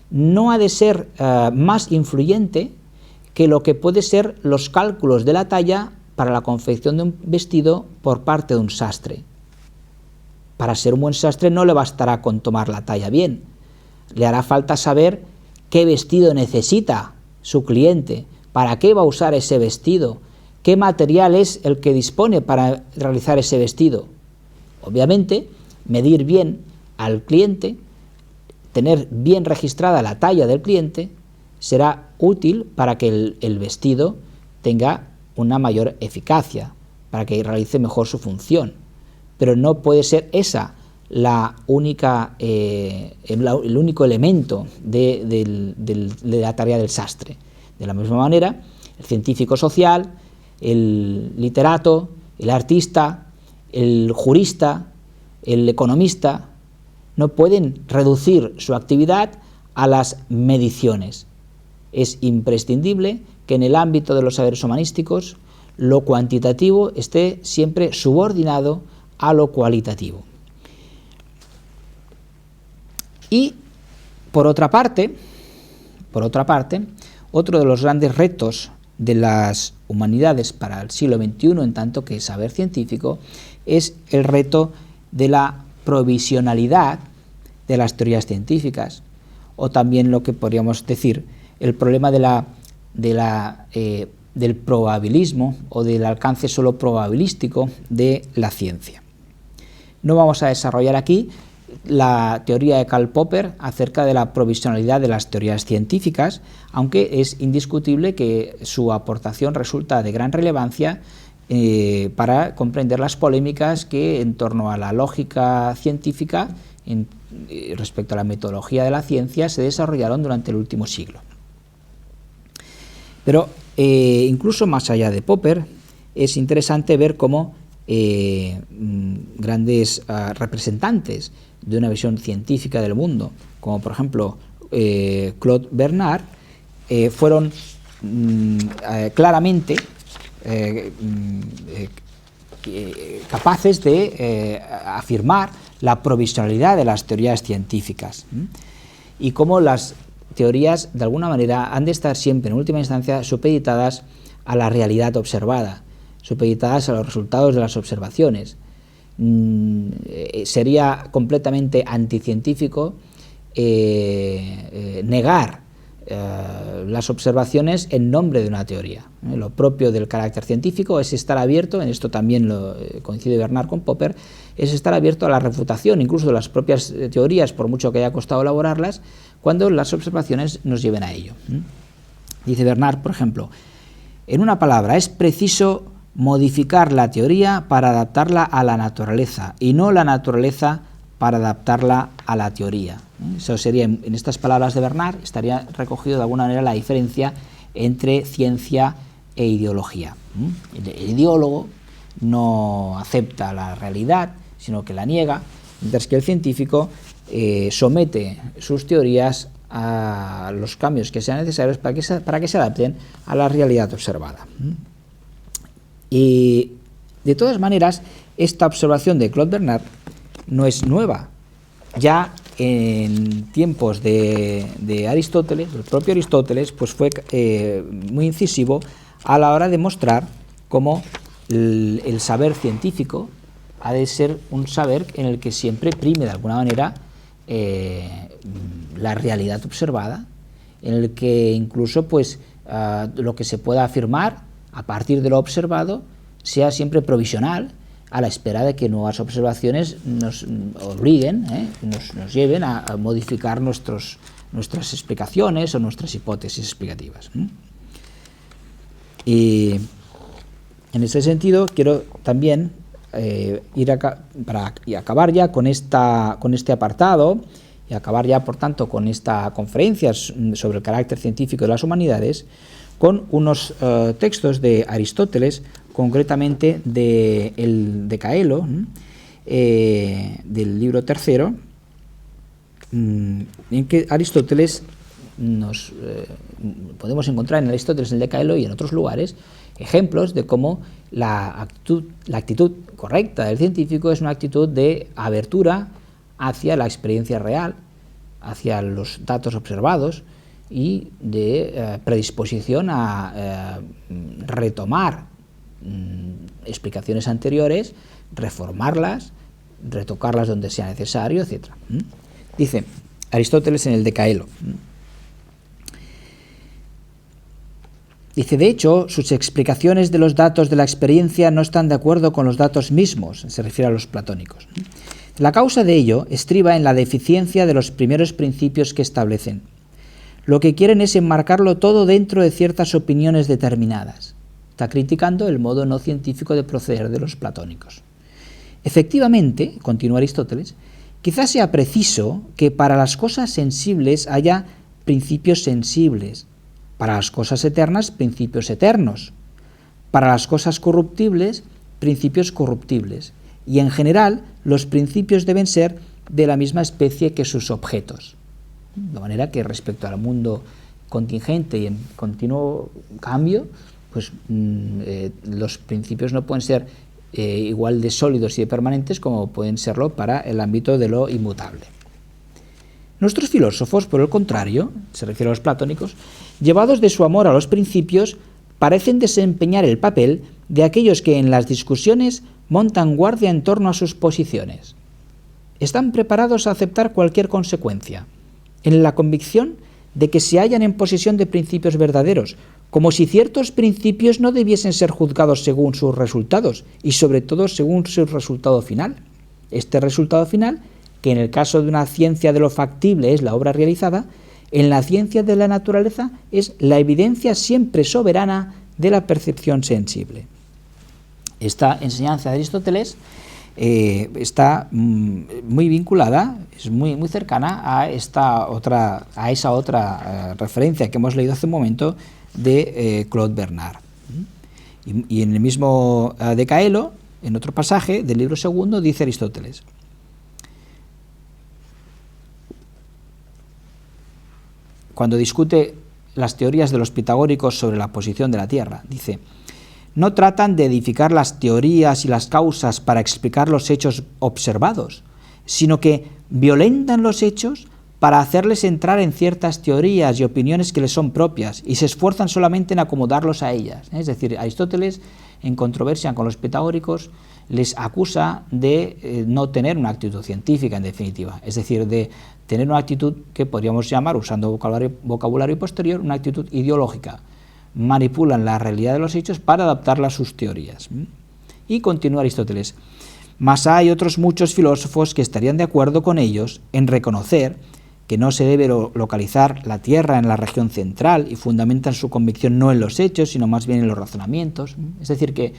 [SPEAKER 1] no ha de ser más influyente que lo que puede ser los cálculos de la talla para la confección de un vestido por parte de un sastre. Para ser un buen sastre no le bastará con tomar la talla bien, le hará falta saber qué vestido necesita su cliente, para qué va a usar ese vestido, qué material es el que dispone para realizar ese vestido. Obviamente, medir bien al cliente, tener bien registrada la talla del cliente, será útil para que el vestido tenga una mayor eficacia, para que realice mejor su función. Pero no puede ser esa el único elemento de la tarea del sastre. De la misma manera, el científico social, el literato, el artista, el jurista, el economista, no pueden reducir su actividad a las mediciones. Es imprescindible que en el ámbito de los saberes humanísticos lo cuantitativo esté siempre subordinado a lo cualitativo. Y por otra parte, otro de los grandes retos de las humanidades para el siglo XXI, en tanto que saber científico, es el reto de la provisionalidad de las teorías científicas, o también lo que podríamos decir, el problema del probabilismo o del alcance solo probabilístico de la ciencia. No vamos a desarrollar aquí la teoría de Karl Popper acerca de la provisionalidad de las teorías científicas, aunque es indiscutible que su aportación resulta de gran relevancia para comprender las polémicas que en torno a la lógica científica respecto a la metodología de la ciencia se desarrollaron durante el último siglo. Pero incluso más allá de Popper, es interesante ver cómo grandes representantes de una visión científica del mundo, como por ejemplo Claude Bernard, fueron claramente capaces de afirmar la provisionalidad de las teorías científicas, y cómo las teorías de alguna manera han de estar siempre en última instancia supeditadas a la realidad observada, supeditadas a los resultados de las observaciones. Sería completamente anticientífico negar las observaciones en nombre de una teoría. Lo propio del carácter científico es estar abierto, en esto también coincide Bernard con Popper, es estar abierto a la refutación, incluso de las propias teorías, por mucho que haya costado elaborarlas, cuando las observaciones nos lleven a ello. Dice Bernard, por ejemplo, en una palabra, es preciso modificar la teoría para adaptarla a la naturaleza y no la naturaleza para adaptarla a la teoría. Eso sería, en estas palabras de Bernard, estaría recogido de alguna manera la diferencia entre ciencia e ideología. El ideólogo no acepta la realidad, sino que la niega, mientras que el científico somete sus teorías a los cambios que sean necesarios para que se adapten a la realidad observada. Y de todas maneras, esta observación de Claude Bernard no es nueva. Ya en tiempos de Aristóteles, el propio Aristóteles, pues fue muy incisivo a la hora de mostrar cómo el saber científico ha de ser un saber en el que siempre prime de alguna manera la realidad observada, en el que incluso pues lo que se pueda afirmar a partir de lo observado sea siempre provisional, a la espera de que nuevas observaciones nos obliguen, nos lleven a modificar nuestras explicaciones o nuestras hipótesis explicativas. Y en ese sentido quiero también acabar ya con este apartado y acabar ya, por tanto, con esta conferencia sobre el carácter científico de las humanidades, con unos textos de Aristóteles, concretamente del Decaelo, del libro tercero, en que Aristóteles podemos encontrar en Aristóteles, en el Decaelo y en otros lugares, ejemplos de cómo la actitud correcta del científico es una actitud de abertura hacia la experiencia real, hacia los datos observados, y de predisposición a retomar explicaciones anteriores, reformarlas, retocarlas donde sea necesario, etc. Dice Aristóteles en el Decaelo. Dice, de hecho, sus explicaciones de los datos de la experiencia no están de acuerdo con los datos mismos, se refiere a los platónicos. La causa de ello estriba en la deficiencia de los primeros principios que establecen. Lo que quieren es enmarcarlo todo dentro de ciertas opiniones determinadas. Está criticando el modo no científico de proceder de los platónicos. Efectivamente, continúa Aristóteles, quizás sea preciso que para las cosas sensibles haya principios sensibles, para las cosas eternas, principios eternos, para las cosas corruptibles, principios corruptibles, y en general los principios deben ser de la misma especie que sus objetos. De manera que respecto al mundo contingente y en continuo cambio, pues los principios no pueden ser igual de sólidos y de permanentes como pueden serlo para el ámbito de lo inmutable. Nuestros filósofos, por el contrario, se refiere a los platónicos, llevados de su amor a los principios, parecen desempeñar el papel de aquellos que en las discusiones montan guardia en torno a sus posiciones. Están preparados a aceptar cualquier consecuencia, en la convicción de que se hallan en posesión de principios verdaderos, como si ciertos principios no debiesen ser juzgados según sus resultados, y sobre todo según su resultado final. Este resultado final, que en el caso de una ciencia de lo factible es la obra realizada, en la ciencia de la naturaleza es la evidencia siempre soberana de la percepción sensible. Esta enseñanza de Aristóteles está muy vinculada, es muy cercana a esa otra referencia que hemos leído hace un momento de Claude Bernard. Y en el mismo de Caelo, en otro pasaje del libro segundo, dice Aristóteles: cuando discute las teorías de los pitagóricos sobre la posición de la Tierra, dice: no tratan de edificar las teorías y las causas para explicar los hechos observados, sino que violentan los hechos para hacerles entrar en ciertas teorías y opiniones que les son propias, y se esfuerzan solamente en acomodarlos a ellas. Es decir, Aristóteles, en controversia con los pitagóricos, les acusa de no tener una actitud científica, en definitiva, es decir, de tener una actitud que podríamos llamar, usando vocabulario posterior, una actitud ideológica. Manipulan la realidad de los hechos para adaptarla a sus teorías. Y continúa Aristóteles: mas hay otros muchos filósofos que estarían de acuerdo con ellos en reconocer que no se debe localizar la Tierra en la región central y fundamentan su convicción no en los hechos, sino más bien en los razonamientos. Es decir, que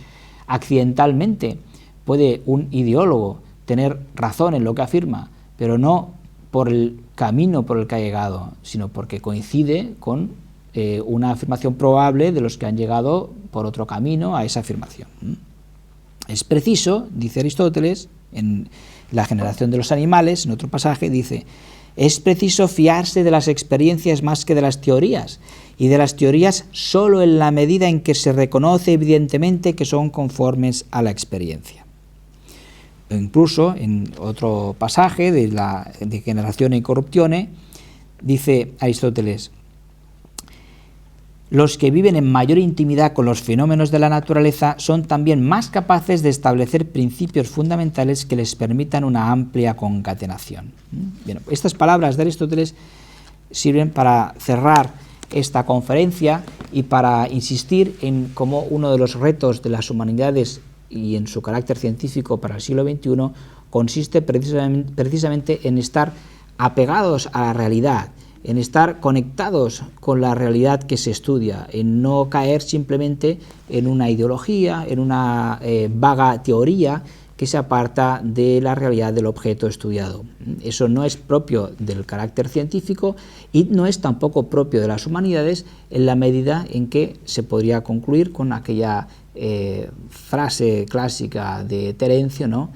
[SPEAKER 1] accidentalmente puede un ideólogo tener razón en lo que afirma, pero no por el camino por el que ha llegado, sino porque coincide con una afirmación probable de los que han llegado por otro camino a esa afirmación. Es preciso, dice Aristóteles, en La generación de los animales, en otro pasaje, dice: es preciso fiarse de las experiencias más que de las teorías, y de las teorías solo en la medida en que se reconoce evidentemente que son conformes a la experiencia. O incluso, en otro pasaje de la Generazione e Corruptione, dice Aristóteles: los que viven en mayor intimidad con los fenómenos de la naturaleza son también más capaces de establecer principios fundamentales que les permitan una amplia concatenación. Bien, estas palabras de Aristóteles sirven para cerrar esta conferencia y para insistir en cómo uno de los retos de las humanidades y en su carácter científico para el siglo XXI consiste precisamente en estar apegados a la realidad, en estar conectados con la realidad que se estudia, en no caer simplemente en una ideología, en una vaga teoría que se aparta de la realidad del objeto estudiado. Eso no es propio del carácter científico y no es tampoco propio de las humanidades, en la medida en que se podría concluir con aquella frase clásica de Terencio, ¿no?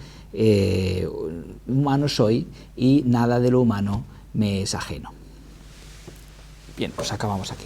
[SPEAKER 1] Humano soy y nada de lo humano me es ajeno. Bien, pues acabamos aquí.